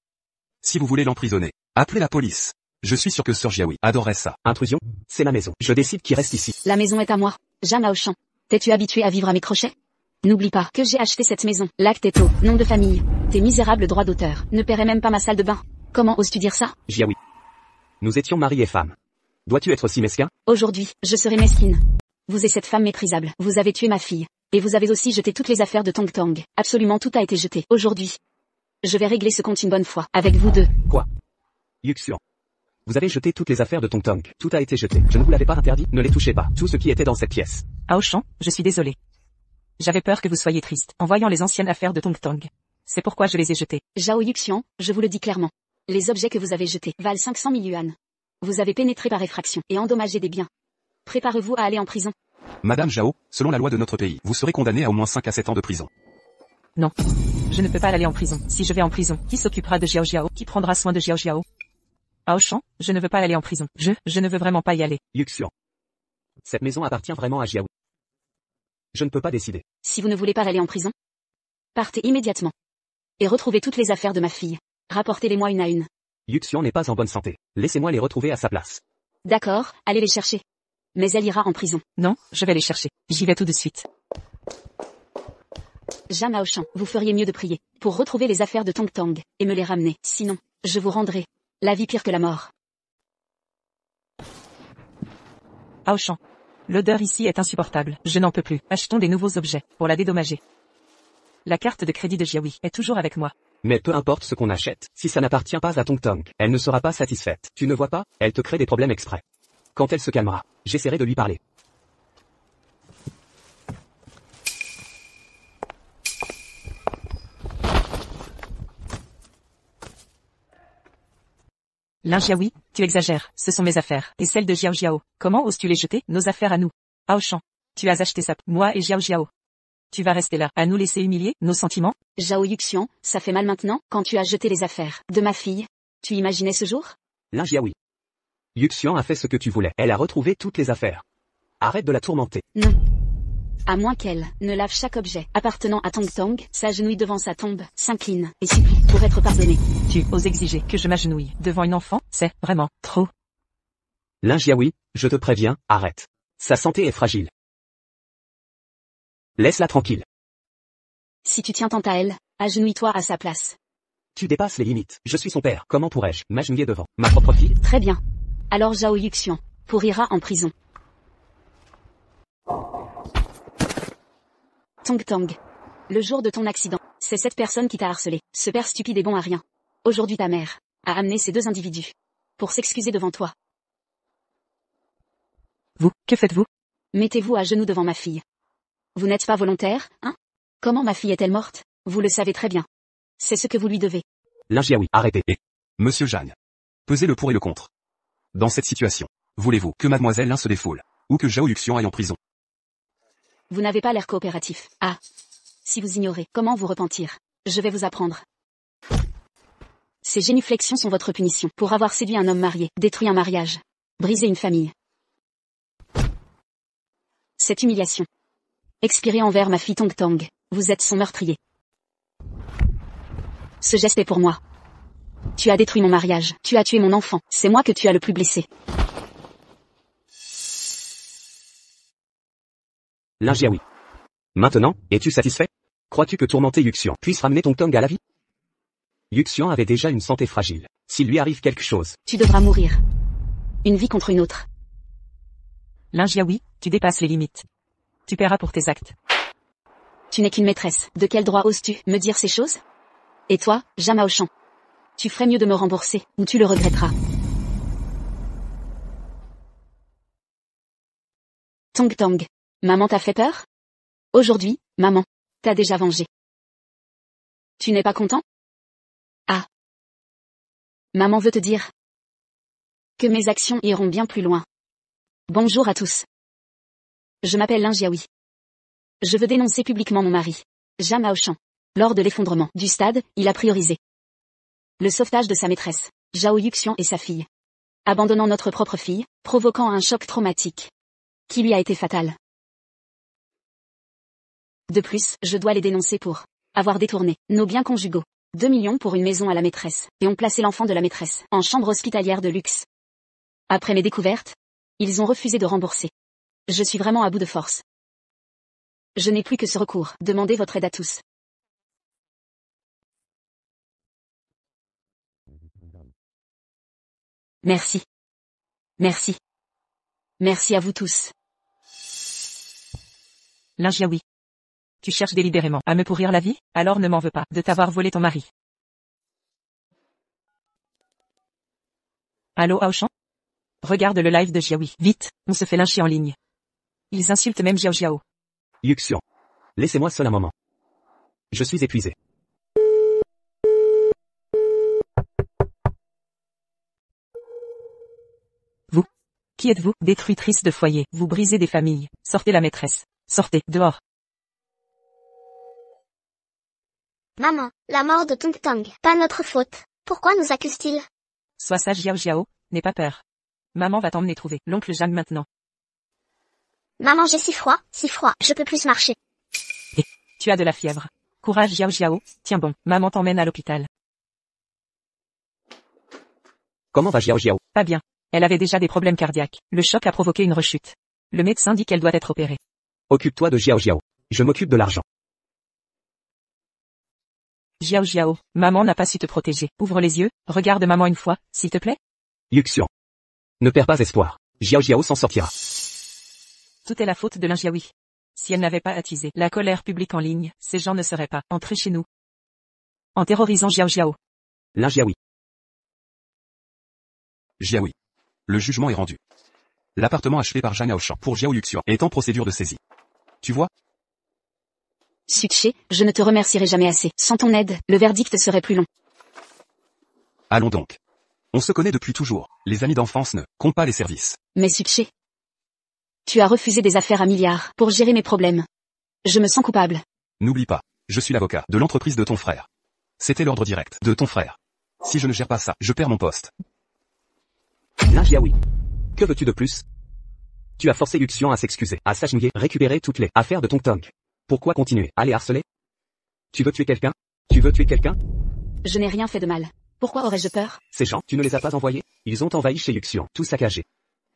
Si vous voulez l'emprisonner, appelez la police. Je suis sûr que Sir Jiaoui adorerait ça. Intrusion? C'est ma maison. Je décide qui reste ici. La maison est à moi. Jeanne Aoshan. T'es-tu habitué à vivre à mes crochets? N'oublie pas que j'ai acheté cette maison. L'acte est au nom de famille. Tes misérables droits d'auteur ne paieraient même pas ma salle de bain. Comment oses-tu dire ça? Jiaoui. Nous étions mari et femme. Dois-tu être si mesquin? Aujourd'hui, je serai mesquine. Vous et cette femme méprisable, vous avez tué ma fille. Et vous avez aussi jeté toutes les affaires de Tong Tong. Absolument tout a été jeté. Aujourd'hui, je vais régler ce compte une bonne fois, avec vous deux. Quoi? Yuxian. Vous avez jeté toutes les affaires de Tong Tong. Tout a été jeté. Je ne vous l'avais pas interdit, ne les touchez pas. Tout ce qui était dans cette pièce. Aoshan, je suis désolé. J'avais peur que vous soyez triste en voyant les anciennes affaires de Tong Tong. C'est pourquoi je les ai jetées. Zhao Yuxian, je vous le dis clairement. Les objets que vous avez jetés valent 500 000 yuan. Vous avez pénétré par effraction et endommagé des biens. Préparez-vous à aller en prison. Madame Zhao, selon la loi de notre pays, vous serez condamnée à au moins 5 à 7 ans de prison. Non. Je ne peux pas aller en prison. Si je vais en prison, qui s'occupera de Xiao Xiao? Qui prendra soin de Xiao Xiao? Aoshan, je ne veux pas aller en prison. Je ne veux vraiment pas y aller. Yuxian. Cette maison appartient vraiment à Jiaoui. Je ne peux pas décider. Si vous ne voulez pas aller en prison, partez immédiatement. Et retrouvez toutes les affaires de ma fille. Rapportez-les-moi une à une. Yuxian n'est pas en bonne santé. Laissez-moi les retrouver à sa place. D'accord, allez les chercher. Mais elle ira en prison. Non, je vais les chercher. J'y vais tout de suite. Jeanne Aoshan, vous feriez mieux de prier pour retrouver les affaires de Tong Tong et me les ramener. Sinon, je vous rendrai la vie pire que la mort. Aoshan. L'odeur ici est insupportable. Je n'en peux plus. Achetons des nouveaux objets pour la dédommager. La carte de crédit de Jiaoui est toujours avec moi. Mais peu importe ce qu'on achète, si ça n'appartient pas à Tong Tong, elle ne sera pas satisfaite. Tu ne vois pas, elle te crée des problèmes exprès. Quand elle se calmera, j'essaierai de lui parler. Lin Jiaoui, tu exagères. Ce sont mes affaires. Et celles de Xiao Xiao. Comment oses-tu les jeter? Nos affaires à nous. Aoshan. Tu as acheté ça. Moi et Xiao Xiao. Tu vas rester là, à nous laisser humilier, nos sentiments? Zhao Yuxian, ça fait mal maintenant, quand tu as jeté les affaires de ma fille. Tu imaginais ce jour? Lin Jiaoui. Yuxian a fait ce que tu voulais. Elle a retrouvé toutes les affaires. Arrête de la tourmenter. Non. À moins qu'elle ne lave chaque objet appartenant à Tong Tong, s'agenouille devant sa tombe, s'incline et supplie pour être pardonnée. Tu oses exiger que je m'agenouille devant une enfant? C'est vraiment trop. Lin Jiaoui, je te préviens, arrête. Sa santé est fragile. Laisse-la tranquille. Si tu tiens tant à elle, agenouille-toi à sa place. Tu dépasses les limites. Je suis son père. Comment pourrais-je m'agenouiller devant ma propre fille? Très bien. Alors Zhao Yuxian pourrira en prison. Tong Tong. Le jour de ton accident, c'est cette personne qui t'a harcelé. Ce père stupide et bon à rien. Aujourd'hui ta mère a amené ces deux individus pour s'excuser devant toi. Vous, que faites-vous? Mettez-vous à genoux devant ma fille. Vous n'êtes pas volontaire, hein? Comment ma fille est-elle morte? Vous le savez très bien. C'est ce que vous lui devez. Lin Jiaoui, arrêtez. Et, Monsieur Jeanne, pesez le pour et le contre. Dans cette situation, voulez-vous que Mademoiselle Lin se défoule, ou que Zhao Yuxian aille en prison? Vous n'avez pas l'air coopératif. Ah. Si vous ignorez comment vous repentir, je vais vous apprendre. Ces génuflexions sont votre punition pour avoir séduit un homme marié, détruit un mariage, brisé une famille. Cette humiliation. Expirée envers ma fille Tong Tong, vous êtes son meurtrier. Ce geste est pour moi. Tu as détruit mon mariage, tu as tué mon enfant, c'est moi que tu as le plus blessé. Lin Jiaoui. Maintenant, es-tu satisfait? Crois-tu que tourmenter Yuxian puisse ramener Tong Tong à la vie? Yuxian avait déjà une santé fragile. S'il lui arrive quelque chose, Tu devras mourir. Une vie contre une autre. Lin Jiaoui, tu dépasses les limites. Tu paieras pour tes actes. Tu n'es qu'une maîtresse. De quel droit oses-tu me dire ces choses? Et toi, Jeanne Aoshan? Tu ferais mieux de me rembourser, ou tu le regretteras. Tong Tong. Maman t'a fait peur? Aujourd'hui, maman, t'as déjà vengé. Tu n'es pas content? Ah. Maman veut te dire que mes actions iront bien plus loin. Bonjour à tous. Je m'appelle Lin Jiaoui. Je veux dénoncer publiquement mon mari, Jia Maoshan. Lors de l'effondrement du stade, il a priorisé le sauvetage de sa maîtresse, Zhao Yuxian et sa fille, abandonnant notre propre fille, provoquant un choc traumatique qui lui a été fatal. De plus, je dois les dénoncer pour avoir détourné nos biens conjugaux, 2 millions pour une maison à la maîtresse, et ont placé l'enfant de la maîtresse en chambre hospitalière de luxe. Après mes découvertes, ils ont refusé de rembourser. Je suis vraiment à bout de force. Je n'ai plus que ce recours, demandez votre aide à tous. Merci. Merci. Merci à vous tous. Lin Jiaoui. Tu cherches délibérément à me pourrir la vie? Alors ne m'en veux pas de t'avoir volé ton mari. Allô Aoshan? Regarde le live de Jiaoui. Vite, on se fait lyncher en ligne. Ils insultent même Xiao Xiao. Yuxian. Laissez-moi seul un moment. Je suis épuisé. Vous? Qui êtes-vous? Détruitrice de foyer. Vous brisez des familles. Sortez la maîtresse. Sortez, dehors. Maman, la mort de Tong Tong, pas notre faute. Pourquoi nous accuse-t-il? Sois sage Xiao Xiao, n'aie pas peur. Maman va t'emmener trouver l'oncle Zhang maintenant. Maman, j'ai si froid, je peux plus marcher. Et, tu as de la fièvre. Courage Xiao Xiao, tiens bon, maman t'emmène à l'hôpital. Comment va Xiao Xiao? Pas bien. Elle avait déjà des problèmes cardiaques. Le choc a provoqué une rechute. Le médecin dit qu'elle doit être opérée. Occupe-toi de Xiao Xiao. Je m'occupe de l'argent. Xiao Xiao, maman n'a pas su te protéger. Ouvre les yeux, regarde maman une fois, s'il te plaît. Yuxian. Ne perds pas espoir. Xiao Xiao s'en sortira. Tout est la faute de Lin Jiaoui. Si elle n'avait pas attisé la colère publique en ligne, ces gens ne seraient pas entrés chez nous en terrorisant Xiao Xiao. Lin Jiaoui. Jiaoui. Le jugement est rendu. L'appartement acheté par Zhang Aoshan pour Zhao Yuxian est en procédure de saisie. Tu vois? Sucché, je ne te remercierai jamais assez. Sans ton aide, le verdict serait plus long. Allons donc. On se connaît depuis toujours. Les amis d'enfance ne comptent pas les services. Mais Sucché, tu as refusé des affaires à milliards pour gérer mes problèmes. Je me sens coupable. N'oublie pas, je suis l'avocat de l'entreprise de ton frère. C'était l'ordre direct de ton frère. Si je ne gère pas ça, je perds mon poste. Lin Jiaoui. Que veux-tu de plus? Tu as forcé Yuxian à s'excuser, à s'agenouiller, récupérer toutes les affaires de Tong Tong. Pourquoi continuer à les harceler? Tu veux tuer quelqu'un? Tu veux tuer quelqu'un? Je n'ai rien fait de mal. Pourquoi aurais-je peur? Ces gens, tu ne les as pas envoyés? Ils ont envahi chez Yuxian, tout saccagé.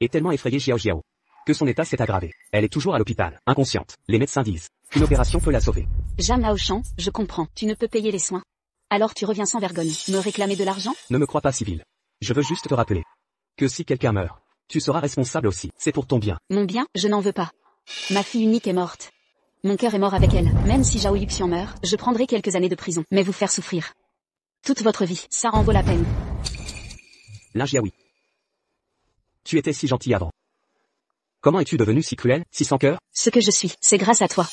Et tellement effrayé Xiao Xiao que son état s'est aggravé. Elle est toujours à l'hôpital, inconsciente. Les médecins disent qu'une opération peut la sauver. Jia Maoshan, je comprends. Tu ne peux payer les soins. Alors tu reviens sans vergogne, me réclamer de l'argent? Ne me crois pas civil. Je veux juste te rappeler que si quelqu'un meurt, tu seras responsable aussi. C'est pour ton bien. Mon bien, je n'en veux pas. Ma fille unique est morte. Mon cœur est mort avec elle. Même si Zhao Yuxian meurt, je prendrai quelques années de prison. Mais vous faire souffrir toute votre vie, ça en vaut la peine. Lin Jiaoui. Tu étais si gentil avant. Comment es-tu devenu si cruel, si sans cœur? Ce que je suis, c'est grâce à toi.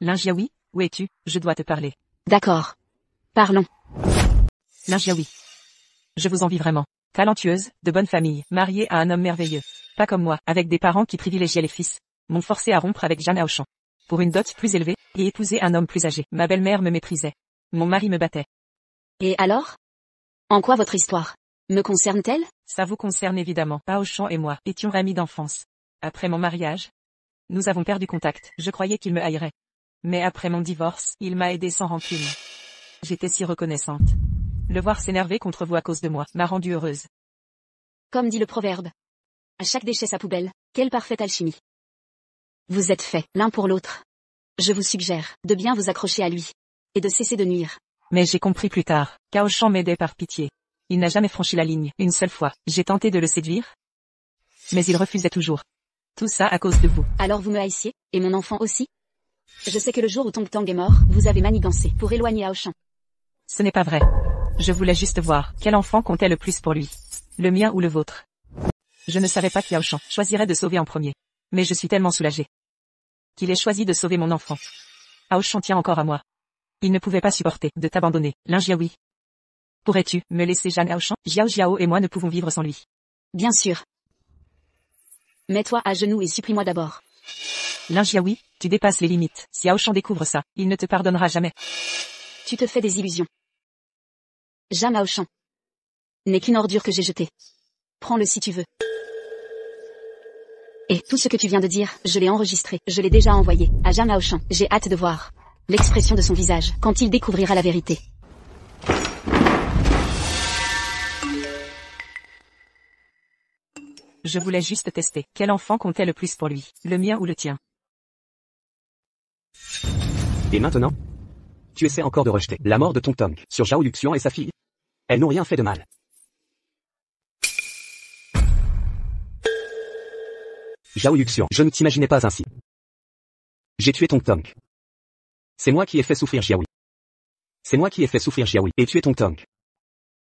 Lin Jiaoui, où es-tu? Je dois te parler. D'accord. Parlons. Lin Jiaoui. Je vous envie vraiment. Talentueuse, de bonne famille, mariée à un homme merveilleux. Pas comme moi, avec des parents qui privilégiaient les fils. M'ont forcé à rompre avec Zhang Aoshan pour une dot plus élevée, et épouser un homme plus âgé. Ma belle-mère me méprisait. Mon mari me battait. Et alors? En quoi votre histoire me concerne-t-elle? Ça vous concerne évidemment. Aoshan et moi étions amis d'enfance. Après mon mariage, nous avons perdu contact. Je croyais qu'il me haïrait. Mais après mon divorce, il m'a aidé sans rancune. J'étais si reconnaissante. Le voir s'énerver contre vous à cause de moi m'a rendue heureuse. Comme dit le proverbe. À chaque déchet sa poubelle. Quelle parfaite alchimie. Vous êtes faits l'un pour l'autre. Je vous suggère de bien vous accrocher à lui. Et de cesser de nuire. Mais j'ai compris plus tard qu'Aoshan m'aidait par pitié. Il n'a jamais franchi la ligne. Une seule fois, j'ai tenté de le séduire. Mais il refusait toujours. Tout ça à cause de vous. Alors vous me haïssiez, et mon enfant aussi? Je sais que le jour où Tong Tong est mort, vous avez manigancé pour éloigner Aoshan. Ce n'est pas vrai. Je voulais juste voir quel enfant comptait le plus pour lui. Le mien ou le vôtre. Je ne savais pas qu'Yao Shan choisirait de sauver en premier. Mais je suis tellement soulagée qu'il ait choisi de sauver mon enfant. Ao Shan tient encore à moi. Il ne pouvait pas supporter de t'abandonner, Lin Jiaoui. Pourrais-tu me laisser Jeanne Ao Shan? Xiao Jiao et moi ne pouvons vivre sans lui. Bien sûr. Mets-toi à genoux et supplie-moi d'abord. Lin Jiaoui, tu dépasses les limites. Si Ao Shan découvre ça, il ne te pardonnera jamais. Tu te fais des illusions. Jeanne Ao Shan n'est qu'une ordure que j'ai jetée. Prends-le si tu veux. Et tout ce que tu viens de dire, je l'ai enregistré, je l'ai déjà envoyé à Jeanne Ao Shan. J'ai hâte de voir l'expression de son visage quand il découvrira la vérité. Je voulais juste tester quel enfant comptait le plus pour lui, le mien ou le tien. Et maintenant? Tu essaies encore de rejeter la mort de Tong Tong sur Zhao Yuxian et sa fille? Elles n'ont rien fait de mal. Zhao Yuxian, je ne t'imaginais pas ainsi. J'ai tué Tong Tong. C'est moi qui ai fait souffrir Jiaoui. C'est moi qui ai fait souffrir Jiaoui et tué Tong Tong.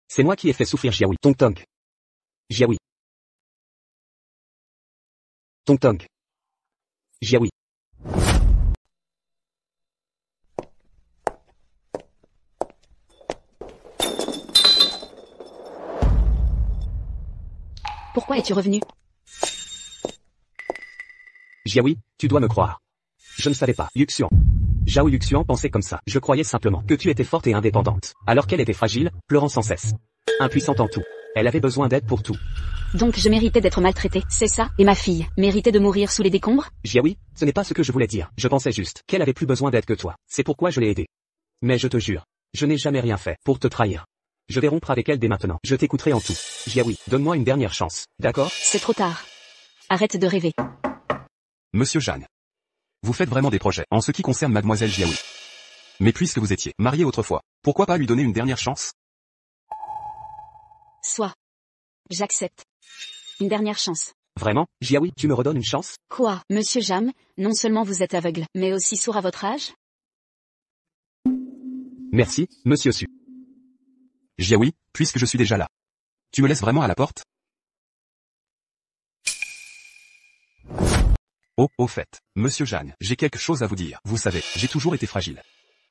C'est moi qui ai fait souffrir Jiaoui. Tong Tong. Jiaoui. Tong Tong. Jiaoui. Pourquoi es-tu revenu? Jiaoui, tu dois me croire. Je ne savais pas. Yuxian. Zhao Yuxian pensait comme ça. Je croyais simplement que tu étais forte et indépendante, alors qu'elle était fragile, pleurant sans cesse. Impuissante en tout. Elle avait besoin d'aide pour tout. Donc je méritais d'être maltraitée, c'est ça? Et ma fille méritait de mourir sous les décombres? Jiaoui, ce n'est pas ce que je voulais dire. Je pensais juste qu'elle avait plus besoin d'aide que toi. C'est pourquoi je l'ai aidée. Mais je te jure, je n'ai jamais rien fait pour te trahir. Je vais rompre avec elle dès maintenant. Je t'écouterai en tout. Jiaoui, donne-moi une dernière chance, d'accord? C'est trop tard. Arrête de rêver. Monsieur Jeanne. Vous faites vraiment des projets en ce qui concerne mademoiselle Jiaoui. Mais puisque vous étiez marié autrefois, pourquoi pas lui donner une dernière chance? Soit. J'accepte. Une dernière chance. Vraiment, Jiaoui, tu me redonnes une chance? Quoi, monsieur Jam, non seulement vous êtes aveugle, mais aussi sourd à votre âge? Merci, monsieur Su. Jiaoui, puisque je suis déjà là. Tu me laisses vraiment à la porte? Oh, au fait, monsieur Jeanne, j'ai quelque chose à vous dire. Vous savez, j'ai toujours été fragile.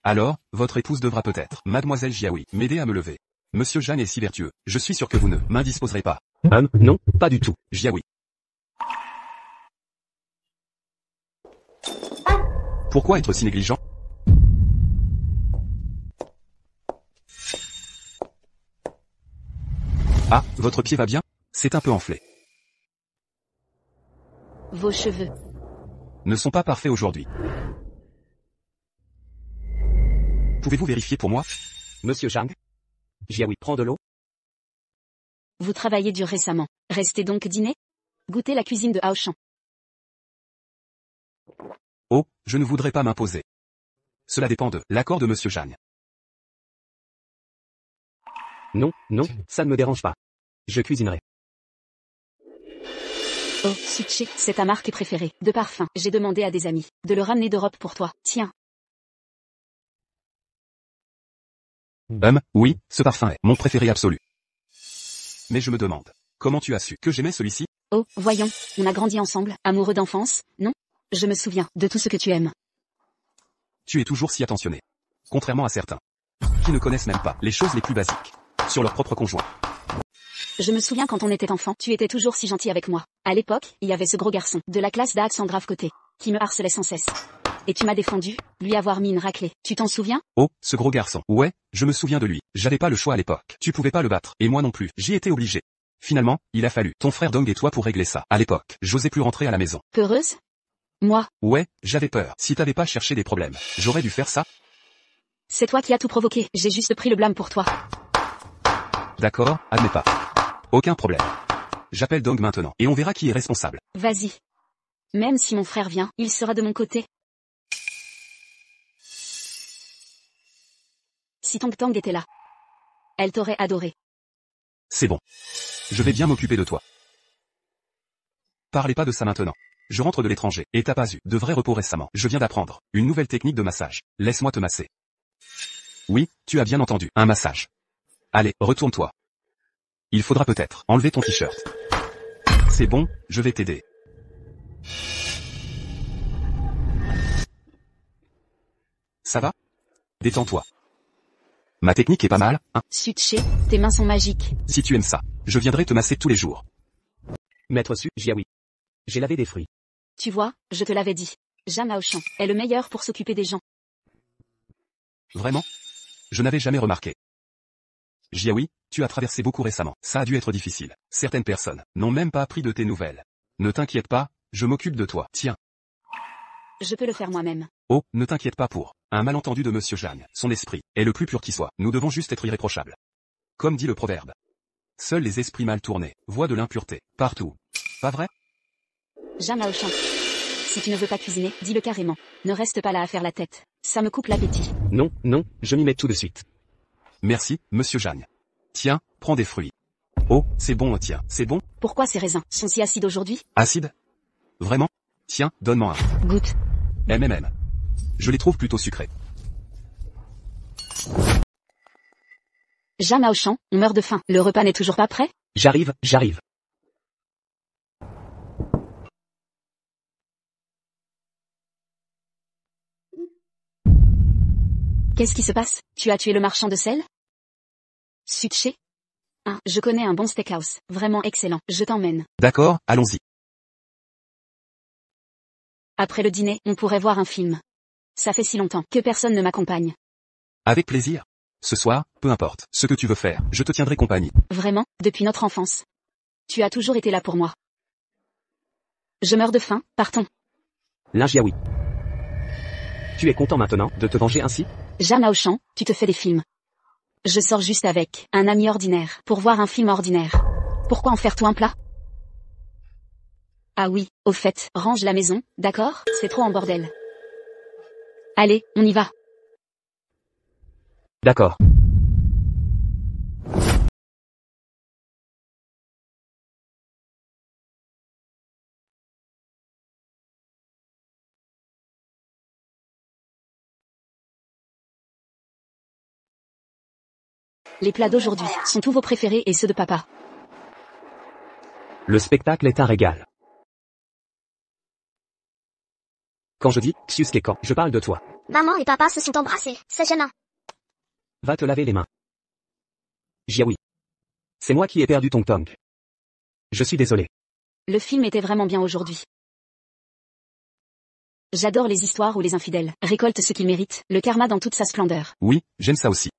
Alors, votre épouse devra peut-être, mademoiselle Jiaoui, m'aider à me lever. Monsieur Jeanne est si vertueux, je suis sûr que vous ne m'indisposerez pas. Non, pas du tout. Jiaoui. Pourquoi être si négligent? Ah, votre pied va bien? C'est un peu enflé. Vos cheveux. Ne sont pas parfaits aujourd'hui. Pouvez-vous vérifier pour moi? Monsieur Zhang? Jiaoui, prends de l'eau? Vous travaillez dur récemment. Restez donc dîner? Goûtez la cuisine de Ao Shan. Oh, je ne voudrais pas m'imposer. Cela dépend de l'accord de monsieur Jeanne. Non, ça ne me dérange pas. Je cuisinerai. Oh, Suchi, c'est ta marque préférée de parfum. J'ai demandé à des amis de le ramener d'Europe pour toi. Tiens. Oui, ce parfum est mon préféré absolu. Mais je me demande, comment tu as su que j'aimais celui-ci? Oh, voyons, on a grandi ensemble, amoureux d'enfance, non? Je me souviens de tout ce que tu aimes. Tu es toujours si attentionné. Contrairement à certains, qui ne connaissent même pas les choses les plus basiques sur leur propre conjoint. Je me souviens quand on était enfant, tu étais toujours si gentil avec moi. À l'époque, il y avait ce gros garçon de la classe d'Ax en grave côté, qui me harcelait sans cesse. Et tu m'as défendu, lui avoir mis une raclée. Tu t'en souviens? Oh, ce gros garçon. Ouais, je me souviien de lui. J'avais pas le choix à l'époque. Tu pouvais pas le battre, et moi non plus. J'y étais obligé. Finalement, il a fallu ton frère Dong et toi pour régler ça. À l'époque, j'osais plus rentrer à la maison. Peureuse? Moi? Ouais, j'avais peur. Si t'avais pas cherché des problèmes, j'aurais dû faire ça. C'est toi qui as tout provoqué. J'ai juste pris le blâme pour toi. D'accord, admets pas. Aucun problème. J'appelle Dong maintenant, et on verra qui est responsable. Vas-y. Même si mon frère vient, il sera de mon côté. Si Tong Tong était là, elle t'aurait adoré. C'est bon. Je vais bien m'occuper de toi. Parlez pas de ça maintenant. Je rentre de l'étranger, et t'as pas eu de vrai repos récemment. Je viens d'apprendre une nouvelle technique de massage. Laisse-moi te masser. Oui, tu as bien entendu, un massage. Allez, retourne-toi. Il faudra peut-être enlever ton t-shirt. C'est bon, je vais t'aider. Ça va? Détends-toi. Ma technique est pas mal, hein? Suché, tes mains sont magiques. Si tu aimes ça, je viendrai te masser tous les jours. Maître Su, Jiaoui. J'ai lavé des fruits. Tu vois, je te l'avais dit. Zhang Aoshan est le meilleur pour s'occuper des gens. Vraiment? Je n'avais jamais remarqué. Jiaoui, tu as traversé beaucoup récemment. Ça a dû être difficile. Certaines personnes n'ont même pas appris de tes nouvelles. Ne t'inquiète pas, je m'occupe de toi. Tiens. Je peux le faire moi-même. Oh, ne t'inquiète pas pour un malentendu de Monsieur Zhang. Son esprit est le plus pur qui soit. Nous devons juste être irréprochables. Comme dit le proverbe. Seuls les esprits mal tournés voient de l'impureté partout. Pas vrai? Zhang Aoshan. Si tu ne veux pas cuisiner, dis-le carrément. Ne reste pas là à faire la tête. Ça me coupe l'appétit. Non, non, je m'y mets tout de suite. Merci, Monsieur Zhang. Tiens, prends des fruits. Oh, c'est bon, tiens, c'est bon? Pourquoi ces raisins sont si acides aujourd'hui? Acide? Vraiment? Tiens, donne-moi un. Goûte. Je les trouve plutôt sucrés. Zhang Aoshan, on meurt de faim. Le repas n'est toujours pas prêt? J'arrive, j'arrive. Qu'est-ce qui se passe? Tu as tué le marchand de sel? Suché? Ah, je connais un bon steakhouse. Vraiment excellent. Je t'emmène. D'accord, allons-y. Après le dîner, on pourrait voir un film. Ça fait si longtemps que personne ne m'accompagne. Avec plaisir. Ce soir, peu importe ce que tu veux faire, je te tiendrai compagnie. Vraiment, depuis notre enfance. Tu as toujours été là pour moi. Je meurs de faim, partons. Lin Jiaoui. Tu es content maintenant de te venger ainsi? Zhang Aoshan, tu te fais des films. Je sors juste avec un ami ordinaire pour voir un film ordinaire. Pourquoi en faire tout un plat? Ah oui, au fait, range la maison, d'accord? C'est trop en bordel. Allez, on y va. D'accord. Les plats d'aujourd'hui sont tous vos préférés et ceux de papa. Le spectacle est un régal. Quand je dis Xiuskekan, je parle de toi. Maman et papa se sont embrassés. C'est gênant. Va te laver les mains. Jiaoui. C'est moi qui ai perdu ton Tong. Je suis désolé. Le film était vraiment bien aujourd'hui. J'adore les histoires où les infidèles récoltent ce qu'ils méritent, le karma dans toute sa splendeur. Oui, j'aime ça aussi.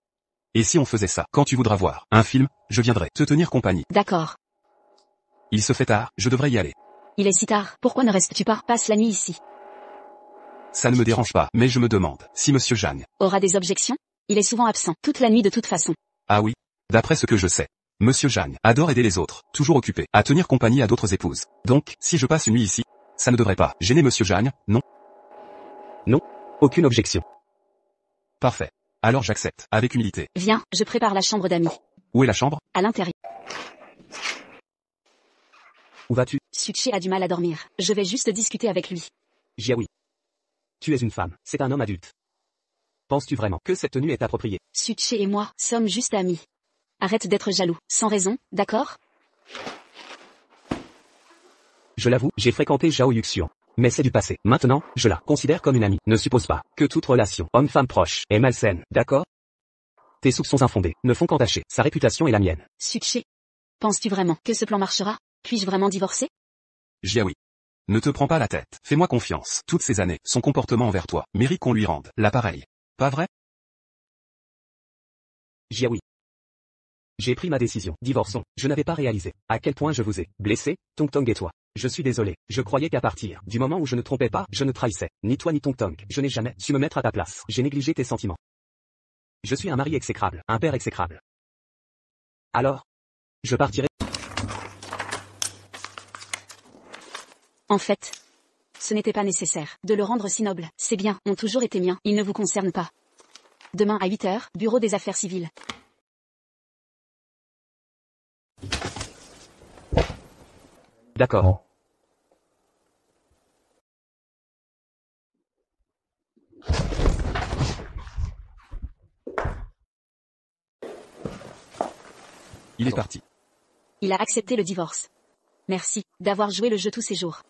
Et si on faisait ça, quand tu voudras voir un film, je viendrai te tenir compagnie. D'accord. Il se fait tard, je devrais y aller. Il est si tard, pourquoi ne restes-tu pas? Passe la nuit ici. Ça ne me dérange pas, mais je me demande si Monsieur Zhang Aura des objections? Il est souvent absent, toute la nuit de toute façon. Ah oui. D'après ce que je sais, Monsieur Zhang adore aider les autres, toujours occupé à tenir compagnie à d'autres épouses. Donc, si je passe une nuit ici, ça ne devrait pas gêner Monsieur Zhang, non? Non. Aucune objection. Parfait. Alors j'accepte, avec humilité. Viens, je prépare la chambre d'amis. Où est la chambre? À l'intérieur. Où vas-tu? Suché a du mal à dormir. Je vais juste discuter avec lui. Jiaoui. Tu es une femme, c'est un homme adulte. Penses-tu vraiment que cette tenue est appropriée? Suché et moi sommes juste amis. Arrête d'être jaloux, sans raison, d'accord? Je l'avoue, j'ai fréquenté Zhao Yuxian. Mais c'est du passé. Maintenant, je la considère comme une amie. Ne suppose pas que toute relation homme-femme proche est malsaine, d'accord? Tes soupçons infondés ne font qu'entacher sa réputation et la mienne. Suché. Penses-tu vraiment que ce plan marchera? Puis-je vraiment divorcer? Jiaoui. Ne te prends pas la tête. Fais-moi confiance. Toutes ces années, son comportement envers toi mérite qu'on lui rende l'appareil. Pas vrai? Jiaoui. J'ai pris ma décision. Divorçons. Je n'avais pas réalisé à quel point je vous ai blessé, Tong Tong et toi. Je suis désolé. Je croyais qu'à partir du moment où je ne trompais pas, je ne trahissais ni toi ni Tong Tong. Je n'ai jamais su me mettre à ta place. J'ai négligé tes sentiments. Je suis un mari exécrable, un père exécrable. Alors, je partirai. En fait, ce n'était pas nécessaire de le rendre si noble. Ces biens ont toujours été miens. Ils ne vous concernent pas. Demain à 8 heures, bureau des affaires civiles. D'accord. Il est parti. Il a accepté le divorce. Merci d'avoir joué le jeu tous ces jours.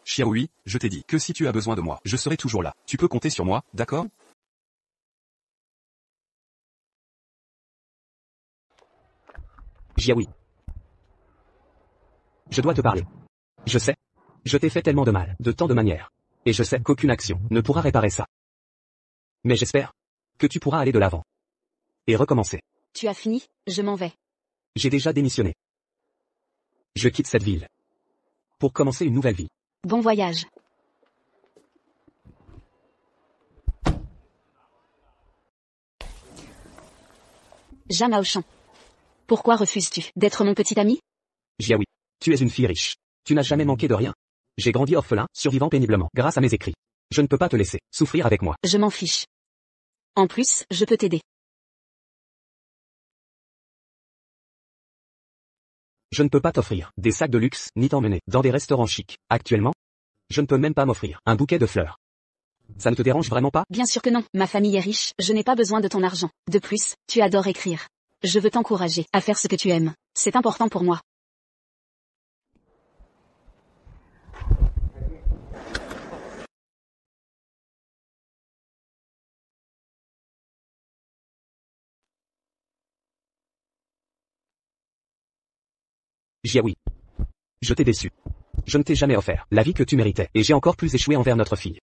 Xiaohui, je t'ai dit que si tu as besoin de moi, je serai toujours là. Tu peux compter sur moi, d'accord? Xiaohui. Je dois te parler. Je sais. Je t'ai fait tellement de mal, de tant de manières. Et je sais qu'aucune action ne pourra réparer ça. Mais j'espère que tu pourras aller de l'avant. Et recommencer. Tu as fini, je m'en vais. J'ai déjà démissionné. Je quitte cette ville. Pour commencer une nouvelle vie. Bon voyage. Jeanne Aochan. Pourquoi refuses-tu d'être mon petit ami? Xiaohui. Tu es une fille riche. Tu n'as jamais manqué de rien. J'ai grandi orphelin, survivant péniblement, grâce à mes écrits. Je ne peux pas te laisser souffrir avec moi. Je m'en fiche. En plus, je peux t'aider. Je ne peux pas t'offrir des sacs de luxe, ni t'emmener dans des restaurants chics. Actuellement, je ne peux même pas m'offrir un bouquet de fleurs. Ça ne te dérange vraiment pas? Bien sûr que non, ma famille est riche, je n'ai pas besoin de ton argent. De plus, tu adores écrire. Je veux t'encourager à faire ce que tu aimes. C'est important pour moi. Xiaohui. Je t'ai déçu. Je ne t'ai jamais offert la vie que tu méritais, et j'ai encore plus échoué envers notre fille.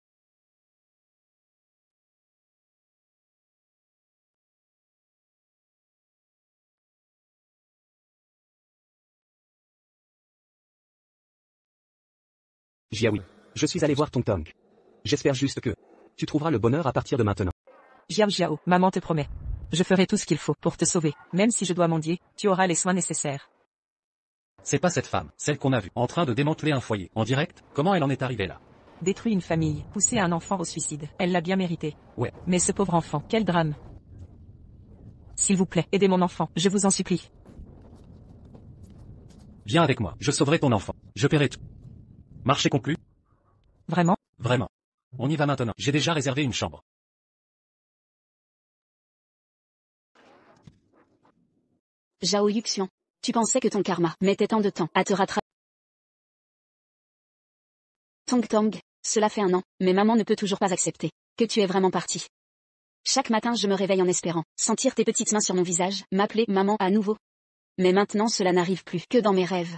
Xiaohui. Je suis allé voir Tong Tong. J'espère juste que tu trouveras le bonheur à partir de maintenant. Xiao Xiao, maman te promet. Je ferai tout ce qu'il faut pour te sauver. Même si je dois mendier, tu auras les soins nécessaires. C'est pas cette femme, celle qu'on a vue, en train de démanteler un foyer, en direct? Comment elle en est arrivée là? Détruire une famille, pousser un enfant au suicide. Elle l'a bien mérité. Ouais. Mais ce pauvre enfant, quel drame. S'il vous plaît, aidez mon enfant, je vous en supplie. Viens avec moi, je sauverai ton enfant. Je paierai tout. Marché conclu? Vraiment? Vraiment. On y va maintenant. J'ai déjà réservé une chambre. Zhao Yuxian. Tu pensais que ton karma mettait tant de temps à te rattraper. Tong Tong, cela fait 1 an, mais maman ne peut toujours pas accepter que tu es vraiment parti. Chaque matin je me réveille en espérant sentir tes petites mains sur mon visage, m'appeler maman à nouveau. Mais maintenant cela n'arrive plus que dans mes rêves.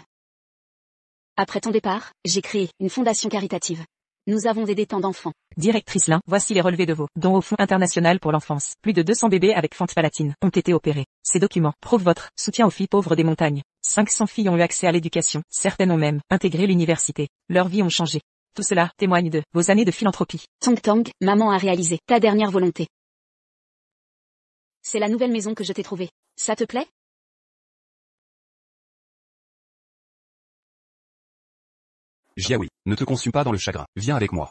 Après ton départ, j'ai créé une fondation caritative. Nous avons aidé tant d'enfants. Directrice Lin, voici les relevés de vos dons au Fonds international pour l'enfance. Plus de 200 bébés avec fente palatine ont été opérés. Ces documents prouvent votre soutien aux filles pauvres des montagnes. 500 filles ont eu accès à l'éducation. Certaines ont même intégré l'université. Leurs vies ont changé. Tout cela témoigne de vos années de philanthropie. Tong Tong, maman a réalisé ta dernière volonté. C'est la nouvelle maison que je t'ai trouvée. Ça te plaît? Xiaohui, ne te consume pas dans le chagrin. Viens avec moi.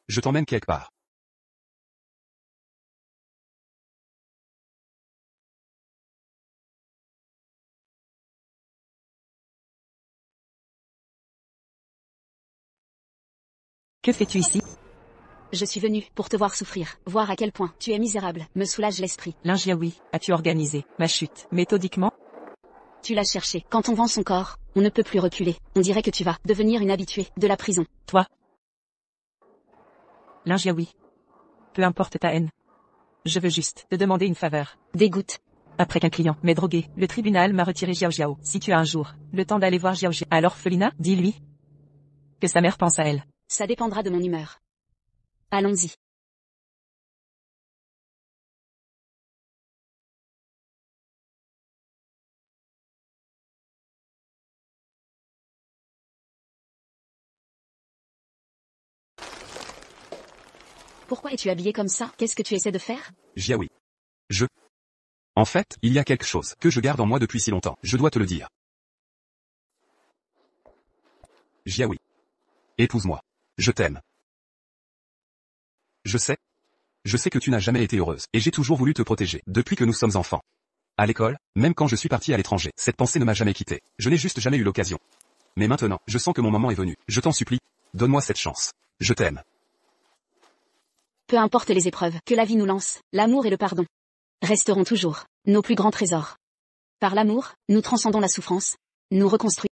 Je t'emmène quelque part. Que fais-tu ici? Je suis venue pour te voir souffrir, voir à quel point tu es misérable, me soulage l'esprit. Lin Jiaohui, as-tu organisé ma chute méthodiquement? Tu l'as cherché. Quand on vend son corps, on ne peut plus reculer. On dirait que tu vas devenir une habituée de la prison. Toi? Lin Jiaohui. Peu importe ta haine. Je veux juste te demander une faveur. Dégoûte. Après qu'un client m'ait drogué, le tribunal m'a retiré Xiao Xiao. Si tu as un jour le temps d'aller voir Xiao Xiao à l'orphelinat, dis-lui que sa mère pense à elle. Ça dépendra de mon humeur. Allons-y. Pourquoi es-tu habillé comme ça? Qu'est-ce que tu essaies de faire? Xiaohui. En fait, il y a quelque chose que je garde en moi depuis si longtemps. Je dois te le dire. Xiaohui. Épouse-moi. Je t'aime. Je sais que tu n'as jamais été heureuse, et j'ai toujours voulu te protéger, depuis que nous sommes enfants. À l'école, même quand je suis parti à l'étranger, cette pensée ne m'a jamais quitté. Je n'ai juste jamais eu l'occasion. Mais maintenant, je sens que mon moment est venu. Je t'en supplie, donne-moi cette chance. Je t'aime. Peu importe les épreuves que la vie nous lance, l'amour et le pardon resteront toujours nos plus grands trésors. Par l'amour, nous transcendons la souffrance, nous reconstruisons.